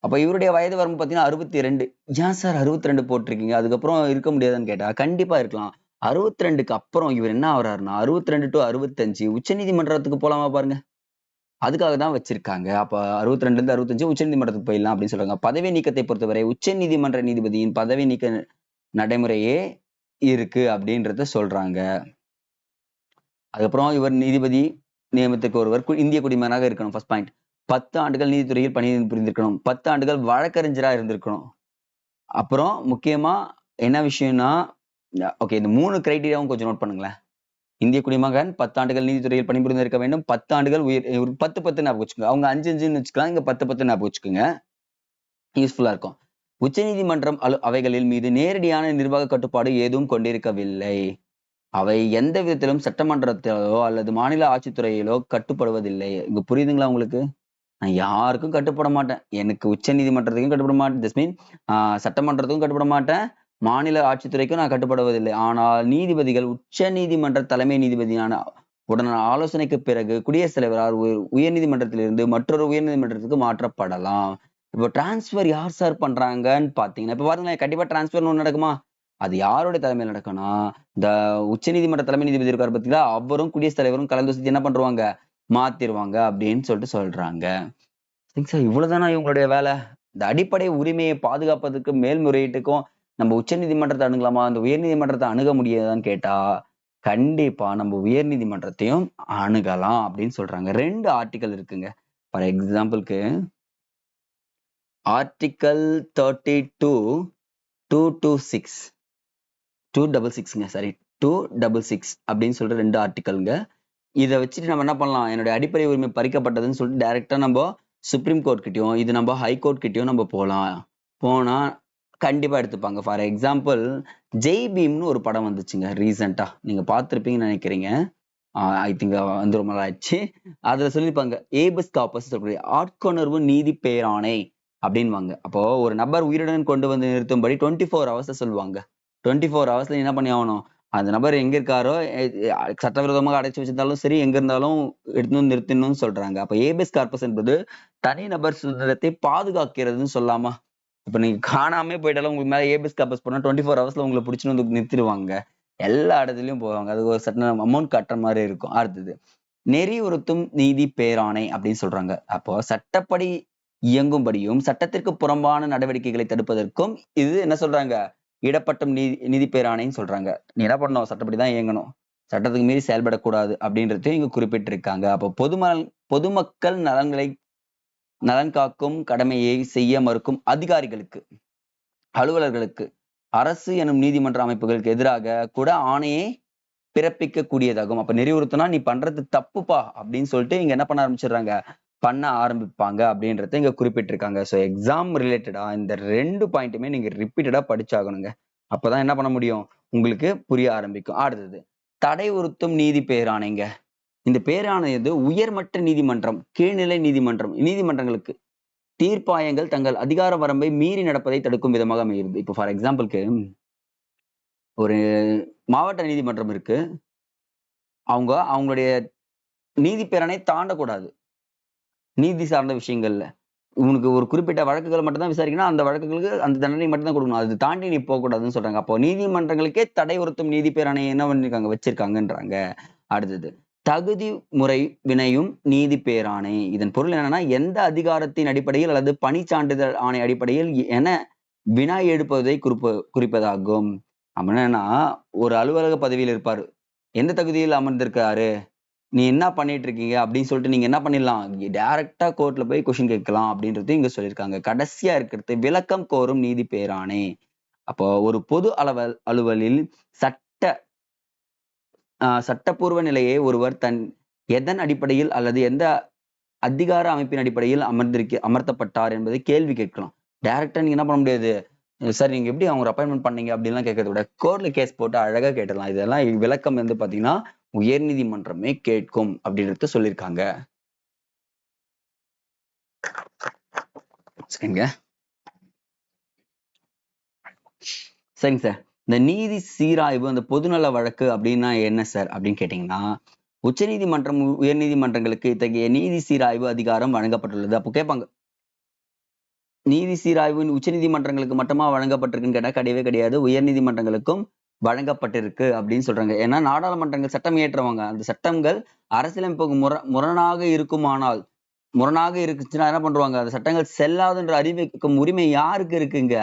அப்ப இவருடைய வயது வரம்பு பாத்தீங்கன்னா 62. ஏன் சார் 62 போட்டிருக்கீங்க, அதுக்கப்புறம் இருக்க முடியாதுன்னு கேட்டா கண்டிப்பா இருக்கலாம். 62க்கு அப்புறம் இவர் என்ன ஆகுறாருன்னா 62 to 65 உச்ச நீதிமன்றத்துக்கு போலாமா பாருங்க. அதுக்காக தான் வச்சிருக்காங்க. அப்ப 62ல இருந்து 65 உச்ச நீதிமன்றத்துக்கு போயிடலாம் அப்படின்னு சொல்றாங்க. பதவி நீக்கத்தை பொறுத்தவரை உச்ச நீதிமன்ற நீதிபதியின் பதவி நீக்க நடைமுறையே இருக்கு அப்படின்றத சொல்றாங்க. அதுக்கப்புறம் இவர் நீதிபதி நியமனத்துக்கு ஒருவர் இந்திய குடிமகனாக இருக்கணும். First point. 10 ஆண்டுகள் நீதித்துறையில் பணி புரிந்திருக்கணும். 10 ஆண்டுகள் வழக்கறிஞரா இருந்திருக்கணும். அப்புறம் முக்கியமா என்ன விஷயம்னா, ஓகே, இந்த 3 கிரைட்டீரியாவும் கொஞ்சம் நோட் பண்ணுங்களேன். இந்திய குடிமகன், 10 ஆண்டுகள் நீதித்துறையில் பணிபுரிந்திருக்க வேண்டும், 10 ஆண்டுகள் 10 ஞாபகம் வச்சுக்கோங்க. அவங்க 5 வச்சுக்கலாம், இங்க 10 ஞாபகம் வச்சுக்கோங்க. யூஸ்ஃபுல்லா இருக்கும். உச்ச நீதிமன்றம் அவைகளில் மீது நேரடியான நிர்வாக கட்டுப்பாடு ஏதும் கொண்டிருக்கவில்லை. அவை எந்த விதத்திலும் சட்டமன்றத்திலோ அல்லது மாநில ஆட்சித்துறையிலோ கட்டுப்படுவதில்லை. இங்க புரியுதுங்களா உங்களுக்கு? நான் யாருக்கும் கட்டுப்பட மாட்டேன். எனக்கு உச்ச நீதிமன்றத்துக்கும் கட்டுப்பட மாட்டேன். திஸ் மீன் சட்டமன்றத்துக்கும் கட்டுப்பட மாட்டேன், மாநில ஆட்சித்துறைக்கும் நான் கட்டுப்படுவதில்லை. ஆனால் நீதிபதிகள் உச்ச நீதிமன்ற தலைமை நீதிபதியான உடனான ஆலோசனைக்கு பிறகு குடியரசுத் தலைவரால் உயர் நீதிமன்றத்திலிருந்து மற்றொரு உயர் நீதிமன்றத்துக்கு மாற்றப்படலாம். இப்போ டிரான்ஸ்பர் யார் சார் பண்றாங்கன்னு பாத்தீங்கன்னா, இப்ப பாருங்களேன், கண்டிப்பா டிரான்ஸ்பர் ஒண்ணு நடக்குமா? அது யாருடைய தலைமையில் நடக்கும்னா, இந்த உச்ச நீதிமன்ற தலைமை நீதிபதி இருக்காரு பாத்தீங்களா, அவரும் குடியரசுத் தலைவரும் கலந்து என்ன பண்றாங்க, மாத்திருவாங்க அப்படின்னு சொல்லிட்டு சொல்றாங்க. சார் இவ்வளவுதானா இவங்களுடைய வேலை? இந்த அடிப்படை உரிமையை பாதுகாப்பதற்கு மேல்முறையீட்டுக்கும் நம்ம உச்ச நீதிமன்றத்தை அணுகலாமா, அந்த உயர் நீதிமன்றத்தை அணுக முடியாதான்னு கேட்டா கண்டிப்பா நம்ம உயர் நீதிமன்றத்தையும் அணுகலாம் அப்படின்னு சொல்றாங்க. 2 ஆர்டிக்கல் இருக்குங்க. ஃபார் எக்ஸாம்பிளுக்கு ஆர்டிக்கல் 32 226 266ங்க, சாரி 266 அப்படின்னு சொல்லிட்டு 2 ஆர்டிக்கல்ங்க. இதை வச்சுட்டு நம்ம என்ன பண்ணலாம், என்னுடைய அடிப்படை உரிமை பறிக்கப்பட்டதுன்னு சொல்லிட்டு டைரக்டா நம்ம சுப்ரீம் கோர்ட் கிட்டயும் இது நம்ம ஹை கோர்ட் கிட்டயும் நம்ம போலாம். போனா கண்டிப்பா எடுத்துப்பாங்க. ஃபார் எக்ஸாம்பிள் ஜெய் பீம்னு ஒரு படம் வந்துச்சுங்க ரீசெண்டா, நீங்க பார்த்திருப்பீங்கன்னு நினைக்கிறீங்க. ஐ திங்க் வந்து ரொம்ப நாள் ஆயிடுச்சு. அதுல சொல்லியிருப்பாங்க, ஏபிஸ் காப்பஸ் சொல்லக்கூடிய ஆட்கொணர்வு நீதி பேராணை அப்படின்வாங்க. அப்போ ஒரு நபர் உயிருடன் கொண்டு வந்து நிறுத்தும்படி 24 hours சொல்லுவாங்க. 24 hours என்ன பண்ணி ஆகணும், அந்த நபர் எங்க இருக்காரோ, சட்டவிரோதமாக அடைச்சு வச்சிருந்தாலும் சரி, எங்க இருந்தாலும் எடுத்து நிறுத்தணும்னு சொல்றாங்க. அப்ப ஏபிஸ் கார்பஸ் என்பது தனிநபர் சுதந்திரத்தை பாதுகாக்கிறதுன்னு சொல்லாமா? இப்ப நீங்க காணாம போயிட்டாலும் உங்களுக்கு மேல ஏபிஸ் கார்பஸ் போனா 24 hours உங்களை பிடிச்சுன்னு வந்து நிறுத்திடுவாங்க. எல்லா இடத்துலயும் போவாங்க. அது ஒரு சர்டன் அமௌண்ட் கட்டுற மாதிரி இருக்கும். அடுத்தது நெறியுறுத்தும் நீதி பேராணை அப்படின்னு சொல்றாங்க. அப்போ சட்டப்படி இயங்கும்படியும் சட்டத்திற்கு புறம்பான நடவடிக்கைகளை தடுப்பதற்கும் இது என்ன சொல்றாங்க, இடப்பட்டும் நீதி பேராணைன்னு சொல்றாங்க. நீ என்ன பண்ணணும், சட்டப்படிதான் இயங்கணும், சட்டத்துக்கு மீறி செயல்படக்கூடாது அப்படின்றதையும் இங்க குறிப்பிட்டிருக்காங்க. அப்போ பொதுமக்கள் நலன் காக்கும் கடமையை செய்ய மறுக்கும் அதிகாரிகளுக்கு, அலுவலர்களுக்கு, அரசு எனும் நீதிமன்ற அமைப்புகளுக்கு எதிராக கூட ஆணையை பிறப்பிக்க கூடியதாகும். அப்ப நெறிவுறுத்தினா நீ பண்றது தப்புப்பா அப்படின்னு சொல்லிட்டு இங்க என்ன பண்ண பண்ண ஆரம்பிப்பாங்க அப்படின்றத இங்க குறிப்பிட்டிருக்காங்க. ஸோ எக்ஸாம் ரிலேட்டடா இந்த 2 பாயிண்ட்டுமே நீங்க ரிப்பீட்டடா படிச்சாகணுங்க. அப்பதான் என்ன பண்ண முடியும், உங்களுக்கு புரிய ஆரம்பிக்கும். அடுத்தது தடை உறுத்தும் நீதி பேராணைங்க. இந்த பேராணையது உயர்மட்ட நீதிமன்றம், கீழ்நிலை நீதிமன்றங்களுக்கு தீர்ப்பாயங்கள் தங்கள் அதிகார வரம்பை மீறி நடப்பதை தடுக்கும் விதமாக அமைகிறது. இப்போ ஃபார் எக்ஸாம்பிளுக்கு ஒரு மாவட்ட நீதிமன்றம் இருக்கு, அவங்களுடைய நீதி பேராணை தாண்டக்கூடாது. நீதி சார்ந்த விஷயங்கள்ல உனக்கு ஒரு குறிப்பிட்ட வழக்குகள் மட்டும் தான் விசாரிக்கணும், அந்த வழக்குகளுக்கு அந்த தண்டனை மட்டும் தான் கொடுக்கணும், அது தாண்டி நீ போகக்கூடாதுன்னு சொல்றாங்க. அப்போ நீதிமன்றங்களுக்கே தடை உறுத்தும் நீதி பேராணை என்ன பண்ணிருக்காங்க, வச்சிருக்காங்கன்றாங்க. அடுத்தது தகுதி முறை வினையும் நீதி பேராணை. இதன் பொருள் என்னன்னா, எந்த அதிகாரத்தின் அடிப்படையில் அல்லது பணி சான்றிதழ் ஆணை அடிப்படையில் என வினா எடுப்பதை குறிப்பதாகும். அப்படின்னா ஒரு அலுவலக பதவியில் இருப்பாரு, எந்த தகுதியில் அமர்ந்திருக்காரு, நீ என்ன பண்ணிட்டு இருக்கீங்க அப்படின்னு சொல்லிட்டு நீங்க என்ன பண்ணிடலாம், டைரக்டா கோர்ட்ல போய் கொஸ்டின் கேட்கலாம் அப்படின்றது இங்க சொல்லியிருக்காங்க. கடைசியா இருக்கிறது விளக்கம் கோரும் நீதி பேராணை. அப்போ ஒரு பொது அலுவலில் சட்ட சட்டப்பூர்வ நிலையை ஒருவர் எதன் அடிப்படையில் அல்லது எந்த அதிகார அமைப்பின் அடிப்படையில் அமர்த்தப்பட்டார் என்பதை கேள்வி கேட்கலாம். டைரக்டா நீங்க என்ன பண்ண முடியாது, சார் நீங்க எப்படி அவங்க அப்பாயின்மெண்ட் பண்ணீங்க அப்படின்லாம் கேட்கறத விட கோர்ட்ல கேஸ் போட்டு அழகா கேட்டலாம். இதெல்லாம் விளக்கம் வந்து பாத்தீங்கன்னா உயர்நீதிமன்றமே கேட்கும் அப்படின்றத சொல்லியிருக்காங்க. சரிங்க சரிங்க சார். இந்த நீதி சீராய்வு அந்த பொதுநல வழக்கு அப்படின்னா என்ன சார் அப்படின்னு கேட்டீங்கன்னா, உச்சநீதிமன்றம் உயர்நீதிமன்றங்களுக்கு இத்தகைய நீதி சீராய்வு அதிகாரம் வழங்கப்பட்டுள்ளது. அப்போ கேட்பாங்க, நீதி சீராய்வு உச்சநீதிமன்றங்களுக்கு மட்டுமா வழங்கப்பட்டிருக்குன்னு கேட்டா கிடையவே கிடையாது. உயர்நீதிமன்றங்களுக்கும் வழங்கப்பட்டிருக்கு அப்படின்னு சொல்றாங்க. ஏன்னா நாடாளுமன்றங்கள் சட்டம் இயற்றுவாங்க. அந்த சட்டங்கள் அரசியலமைப்புக்கு முரணாக இருக்குமானால், முரணாக இருக்குச்சுன்னா என்ன பண்ணுவாங்க, அந்த சட்டங்கள் செல்லாதுன்ற அறிவிக்கும் உரிமை யாருக்கு இருக்குங்க?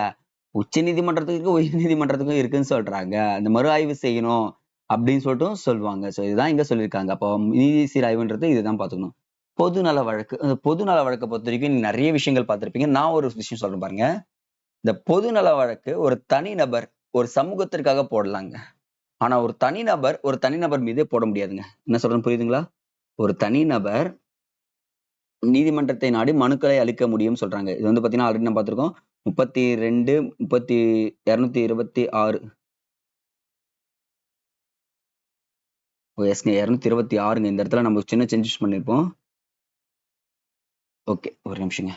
உச்ச நீதிமன்றத்துக்கு உயர் நீதிமன்றத்துக்கும் இருக்குன்னு சொல்றாங்க. அந்த மறு ஆய்வு செய்யணும் அப்படின்னு சொல்லிட்டு சொல்லுவாங்க. சோ இதுதான் இங்க சொல்லியிருக்காங்க. அப்போ நீதி சீராய்வுன்றது இதுதான் பாத்துக்கணும். பொதுநல வழக்கு. அந்த பொதுநல வழக்கை பொறுத்த வரைக்கும் நீங்க நிறைய விஷயங்கள் பார்த்திருப்பீங்க. நான் ஒரு விஷயம் சொல்றேன் பாருங்க. இந்த பொதுநல வழக்கு ஒரு தனிநபர் ஒரு சமூகத்திற்காக போடலாங்க. ஆனா ஒரு தனிநபர் மீதே போட முடியாதுங்க. என்ன சொல்றேன்னு புரியுதுங்களா? ஒரு தனிநபர் நீதிமன்றத்தை நாடி மனுக்களை அளிக்க முடியும்னு சொல்றாங்க. இது வந்து பாத்தீங்கன்னா ஆல்ரெடி நம்ம பார்த்திருக்கோம். 32 226 எஸ்ங்க 226ங்க. இந்த இடத்துல நம்ம சின்ன சேஞ்சஸ் பண்ணிருப்போம். ஓகே, ஒரு நிமிஷங்க.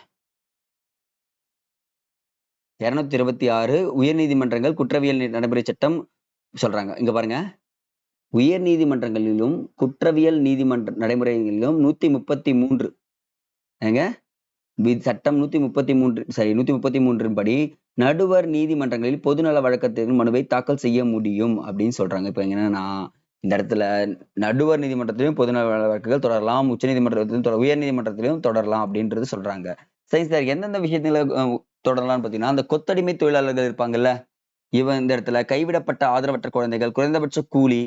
226 உயர்நீதிமன்றங்கள் குற்றவியல் நடைமுறை சட்டம் சொல்றாங்க. இங்க பாருங்க, உயர் நீதிமன்றங்களிலும் குற்றவியல் நீதிமன்ற நடைமுறைகளிலும் 133 ஏங்க சட்டம் 133 படி நடுவர் நீதிமன்றங்களில் பொதுநல வழக்கத்திற்கு மனுவை தாக்கல் செய்ய முடியும் அப்படின்னு சொல்றாங்க. இப்ப என்னன்னா இந்த இடத்துல நடுவர் நீதிமன்றத்திலும் பொதுநல வழக்குகள் தொடரலாம், உச்ச நீதிமன்றத்திலும் உயர் நீதிமன்றத்திலும் தொடரலாம் அப்படின்றது சொல்றாங்க. சரி சார், எந்தெந்த விஷயத்துல தொடரலாம்னு பாத்தீங்கன்னா, அந்த கொத்தடிமை தொழிலாளர்கள் இருப்பாங்கல்ல, இந்த இடத்துல கைவிடப்பட்ட ஆதரவற்ற குழந்தைகள், குறைந்தபட்ச கூலி,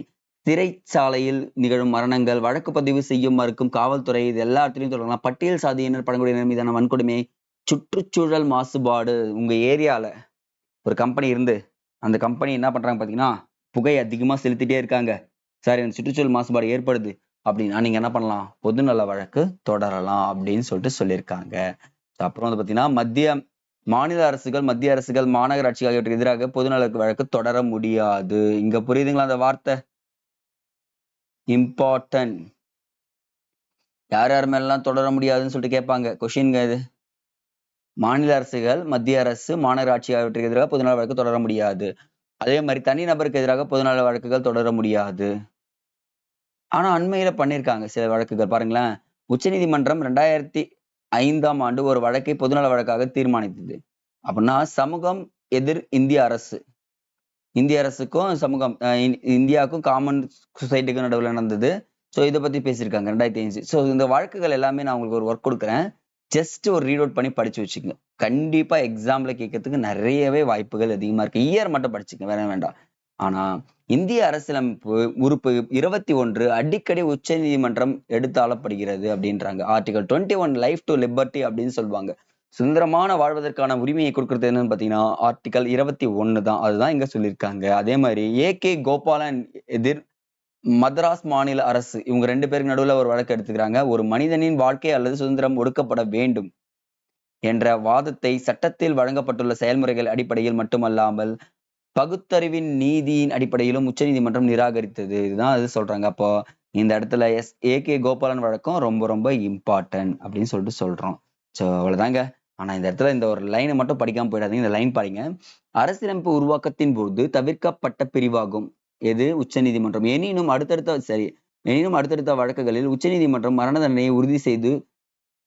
சிறைச்சாலையில் நிகழும் மரணங்கள், வழக்கு பதிவு செய்யும் மறுக்கும் காவல்துறை, இது எல்லா இடத்துலயும் தொடரலாம். பட்டியல் சாதியினர் பழங்குடியினர் மீதான வன்கொடுமை, சுற்றுச்சூழல் மாசுபாடு. உங்க ஏரியால ஒரு கம்பெனி இருந்து அந்த கம்பெனி என்ன பண்றாங்க பாத்தீங்கன்னா, புகை அதிகமா செலுத்திட்டே இருக்காங்க, சார் எனக்கு சுற்றுச்சூழல் மாசுபாடு ஏற்படுது அப்படின்னா நீங்க என்ன பண்ணலாம், பொதுநல வழக்கு தொடரலாம் அப்படின்னு சொல்லிட்டு சொல்லியிருக்காங்க. அப்புறம் வந்து பாத்தீங்கன்னா மாநில அரசுகள், மத்திய அரசுகள், மாநகராட்சி ஆகியவற்றுக்கு எதிராக பொதுநல வழக்கு தொடர முடியாது. இங்க புரியுதுங்களா அந்த வார்த்தை? இம்பார்ட்டன்ட். யார் யார் மேலாம் தொடர முடியாதுன்னு சொல்லிட்டு கேட்பாங்க. கொஸ்டின்ங்க இது. மாநில அரசுகள், மத்திய அரசு, மாநகராட்சி ஆகியவற்றுக்கு எதிராக பொதுநல வழக்கு தொடர முடியாது. அதே மாதிரி தனிநபருக்கு எதிராக பொதுநல வழக்குகள் தொடர முடியாது. ஆனா அண்மையில பண்ணியிருக்காங்க சில வழக்குகள். பாருங்களேன், உச்சநீதிமன்றம் 2005ஆம் ஆண்டு ஒரு வழக்கை பொதுநல வழக்காக தீர்மானித்தது. அப்படின்னா சமூகம் எதிர் இந்திய அரசு. இந்திய அரசுக்கும் இந்தியாவுக்கும் காமன் சொசைட்டிக்கும் நடுவில் நடந்தது. ஸோ இதை பத்தி பேசியிருக்காங்க 2005. ஸோ இந்த வழக்குகள் எல்லாமே நான் உங்களுக்கு ஒரு ஒர்க் கொடுக்குறேன். ஜஸ்ட் ஒரு ரீட் அவுட் பண்ணி படிச்சு வச்சுக்கோங்க. கண்டிப்பா எக்ஸாம்ல கேட்கறதுக்கு நிறையவே வாய்ப்புகள் அதிகமா இருக்கு. இயர் மட்டும் படிச்சுங்க, வேற வேண்டாம். ஆனா இந்திய அரசியலமைப்பு உறுப்பு 21 அடிக்கடி உச்ச நீதிமன்றம் எடுத்தாளப்படுகிறது அப்படின்றாங்க. ஆர்டிகல் 21 லைஃப் டு லிபர்ட்டி அப்படின்னு சொல்லுவாங்க. சுதந்திரமான வாழ்வதற்கான உரிமையை கொடுக்கறது என்னன்னு பாத்தீங்கன்னா ஆர்டிகல் 21 தான். அதுதான் இங்க சொல்லியிருக்காங்க. அதே மாதிரி ஏ.கே. கோபாலன் எதிர் மதராஸ் மாநில அரசு, இவங்க 2 பேருக்கு நடுவுல ஒரு வழக்கு எடுத்துக்கிறாங்க. ஒரு மனிதனின் வாழ்க்கை அல்லது சுதந்திரம் ஒடுக்கப்பட வேண்டும் என்ற வாதத்தை சட்டத்தில் வழங்கப்பட்டுள்ள செயல்முறைகள் அடிப்படையில் மட்டுமல்லாமல் பகுத்தறிவின் நீதியின் அடிப்படையிலும் உச்சநீதிமன்றம் நிராகரித்தது. இதுதான் அது சொல்றாங்க. அப்போ இந்த இடத்துல ஏ.கே. கோபாலன் வழக்கம் ரொம்ப ரொம்ப இம்பார்ட்டன்ட் அப்படின்னு சொல்லிட்டு சொல்றோம். ஸோ அவ்வளவுதாங்க. ஆனா இந்த இடத்துல இந்த ஒரு லைனை மட்டும் படிக்காம போயிடாதீங்க. இந்த லைன் பாருங்க. அரசியலமைப்பு உருவாக்கத்தின் போது தவிர்க்கப்பட்ட பிரிவாகும் எது? உச்சநீதிமன்றம். எனினும் அடுத்தடுத்த வழக்குகளில் உச்சநீதிமன்றம் மரண தண்டனையை உறுதி செய்து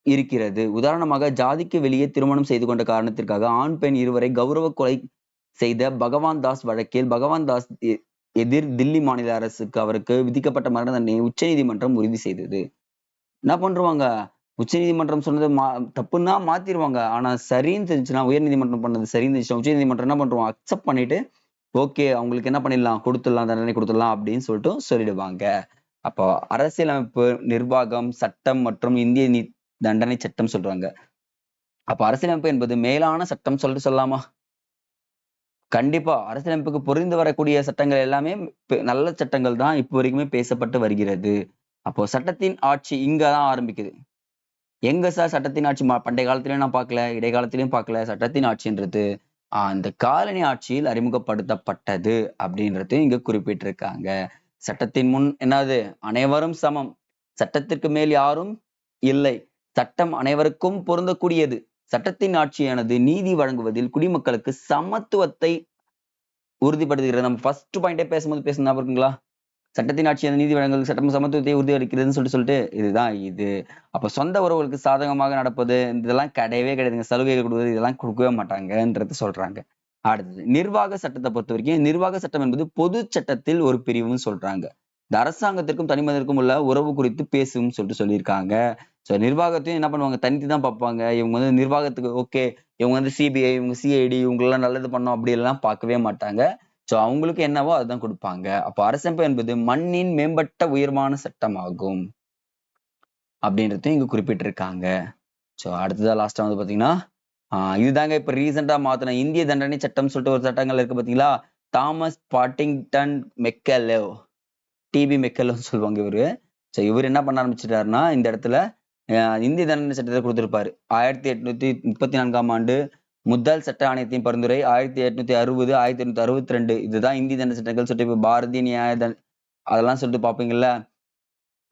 இருக்கிறது. உதாரணமாக ஜாதிக்கு வெளியே திருமணம் செய்து கொண்ட காரணத்திற்காக ஆண் பெண் இருவரை கௌரவ கொலை செய்த பகவான் தாஸ் வழக்கில் பகவான் தாஸ் எதிர் தில்லி மாநில அரசுக்கு அவருக்கு விதிக்கப்பட்ட மரண தண்டனையை உச்ச நீதிமன்றம் உறுதி செய்தது. என்ன பண்றாங்க, உச்ச நீதிமன்றம் சொன்னது தப்புன்னா மாத்திருவாங்க. ஆனா சரின்னு தெரிஞ்சுன்னா, உயர் நீதிமன்றம் பண்ணது சரின்னு தெரிஞ்சுன்னா உச்ச நீதிமன்றம் என்ன பண்றோம், அக்செப்ட் பண்ணிட்டு ஓகே அவங்களுக்கு என்ன பண்ணிடலாம், கொடுத்துடலாம், தண்டனை கொடுத்துடலாம் அப்படின்னு சொல்லிட்டு சொல்லிடுவாங்க. அப்போ அரசியலமைப்பு, நிர்வாகம், சட்டம் மற்றும் இந்திய தண்டனை சட்டம் சொல்றாங்க. அப்ப அரசியலமைப்பு என்பது மேலான சட்டம் சொல்லிட்டு சொல்லலாமா? கண்டிப்பா. அரசியலமைப்புக்கு பொருந்தி வரக்கூடிய சட்டங்கள் எல்லாமே நல்ல சட்டங்கள் தான் இப்போ வரைக்குமே பேசப்பட்டு வருகிறது. அப்போ சட்டத்தின் ஆட்சி இங்க தான் ஆரம்பிக்குது. எங்க சார் சட்டத்தின் ஆட்சி பண்டைய காலத்திலயும் நான் பார்க்கல, இடைக்காலத்திலயும் பார்க்கல. சட்டத்தின் ஆட்சின்றது அந்த காலனி ஆட்சியில் அறிமுகப்படுத்தப்பட்டது அப்படின்றது இங்க குறிப்பிட்டிருக்காங்க. சட்டத்தின் முன் என்னது? அனைவரும் சமம். சட்டத்திற்கு மேல் யாரும் இல்லை. சட்டம் அனைவருக்கும் பொருந்தக்கூடியது. சட்டத்தின் ஆட்சியானது நீதி வழங்குவதில் குடிமக்களுக்கு சமத்துவத்தை உறுதிப்படுத்துகிறது. நம்ம ஃபர்ஸ்ட் பாயிண்டே பேசும்போது பேசுன ஞாபகம் இருக்குங்களா? சட்டத்தின் ஆட்சி அந்த நீதி வழங்கல் சட்டம் சமத்துவத்தை உறுதியளிக்கிறதுன்னு சொல்லிட்டு இதுதான் இது. அப்ப சொந்த உறவுகளுக்கு சாதகமாக நடப்பது இதெல்லாம் கிடையவே கிடையாதுங்க. சலுகைகள் கொடுக்குறது இதெல்லாம் கொடுக்கவே மாட்டாங்கன்றது சொல்றாங்க. அடுத்தது நிர்வாக சட்டத்தை பொறுத்த வரைக்கும் நிர்வாக சட்டம் என்பது பொது சட்டத்தில் ஒரு பிரிவுன்னு சொல்றாங்க. இந்த அரசாங்கத்திற்கும் தனிமனிதருக்கும் உள்ள உறவு குறித்து பேசும் சொல்லிட்டு சொல்லியிருக்காங்க. ஸோ நிர்வாகத்தையும் என்ன பண்ணுவாங்க தனித்து தான் பார்ப்பாங்க. இவங்க வந்து நிர்வாகத்துக்கு ஓகே இவங்க வந்து சிபிஐ இவங்க சிஐடி இவங்களெல்லாம் நல்லது பண்ணோம் அப்படி எல்லாம் பார்க்கவே மாட்டாங்க. ஸோ அவங்களுக்கு என்னவோ அதுதான் கொடுப்பாங்க. அப்போ அரசமைப்பு என்பது மண்ணின் மேம்பட்ட உயர்வான சட்டமாகும் அப்படின்றதையும் இங்க குறிப்பிட்டிருக்காங்க. ஸோ அடுத்ததா லாஸ்டா வந்து பாத்தீங்கன்னா இதுதாங்க இப்ப ரீசெண்டா மாத்தின இந்திய தண்டனை சட்டம் சொல்லிட்டு ஒரு சட்டங்கள் இருக்கு பாத்தீங்களா? தாமஸ் பாட்டிங்டன் மெக்கலோ டிபி மெக்கலோன்னு சொல்லுவாங்க இவரு. ஸோ இவர் என்ன பண்ண ஆரம்பிச்சிட்டாருன்னா இந்த இடத்துல இந்திய தண்டனை சட்டத்தை கொடுத்திருப்பாரு. 1834ஆம் ஆண்டு முதல் சட்ட ஆணையத்தின் பரிந்துரை 1860, 1862 இதுதான் இந்திய தண்டனை சட்டங்கள் சொல்லிட்டு இப்ப பாரதிய நியாய அதெல்லாம் சொல்லிட்டு பார்ப்பீங்கல்ல.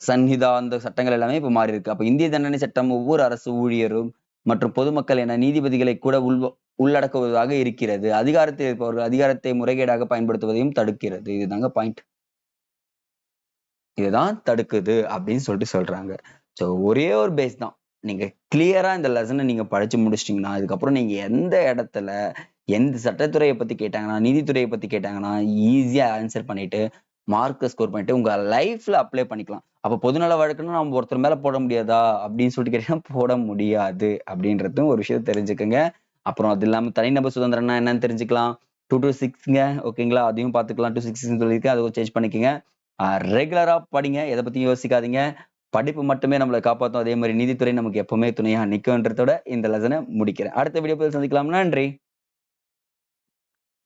சன்ஹிதா அந்த சட்டங்கள் எல்லாமே இப்ப மாறி இருக்கு. அப்ப இந்திய தண்டனை சட்டம் ஒவ்வொரு அரசு ஊழியரும் மற்றும் பொதுமக்கள் என நீதிபதிகளை கூட உள்ளடக்குவதாக இருக்கிறது. அதிகாரத்தில் இருப்பவர்கள் அதிகாரத்தை முறைகேடாக பயன்படுத்துவதையும் தடுக்கிறது. இதுதாங்க பாயிண்ட். இதுதான் தடுக்குது அப்படின்னு சொல்லிட்டு சொல்றாங்க. ஸோ ஒரே ஒரு பேஸ் தான். நீங்க கிளியரா இந்த லெசனை நீங்க படிச்சு முடிச்சிட்டீங்கன்னா, அதுக்கப்புறம் நீங்க எந்த இடத்துல எந்த சட்டத்துறையை பத்தி கேட்டாங்கன்னா, நீதித்துறையை பத்தி கேட்டாங்கன்னா, ஈஸியா ஆன்சர் பண்ணிட்டு மார்க்க ஸ்கோர் பண்ணிட்டு உங்க லைஃப்ல அப்ளை பண்ணிக்கலாம். அப்ப பொதுநல வழக்குன்னா நம்ம ஒருத்தர் மேல போட முடியாதா அப்படின்னு சொல்லிட்டு கேட்டீங்கன்னா போட முடியாது அப்படின்றதும் ஒரு விஷயம் தெரிஞ்சுக்கங்க. அப்புறம் அது இல்லாம தனிநபர் சுதந்திரம்னா என்னன்னு தெரிஞ்சுக்கலாம். 2 to 6ங்க ஓகேங்களா? அதையும் பார்த்துக்கலாம். 2 to 6 சொல்லியிருக்கேன். அதை சேஞ்ச் பண்ணிக்கங்க. ரெகுலரா படிங்க. எத பத்தியும் யோசிக்காதீங்க. படிப்பு மட்டுமே நம்மள காப்பாத்தும். அதே மாதிரி நீதித்துறை நமக்கு எப்பவுமே துணையா நிக்கும்ன்றதோட இந்த லெசனை முடிக்கிறேன். அடுத்த வீடியோ சந்திக்கலாம். நன்றி.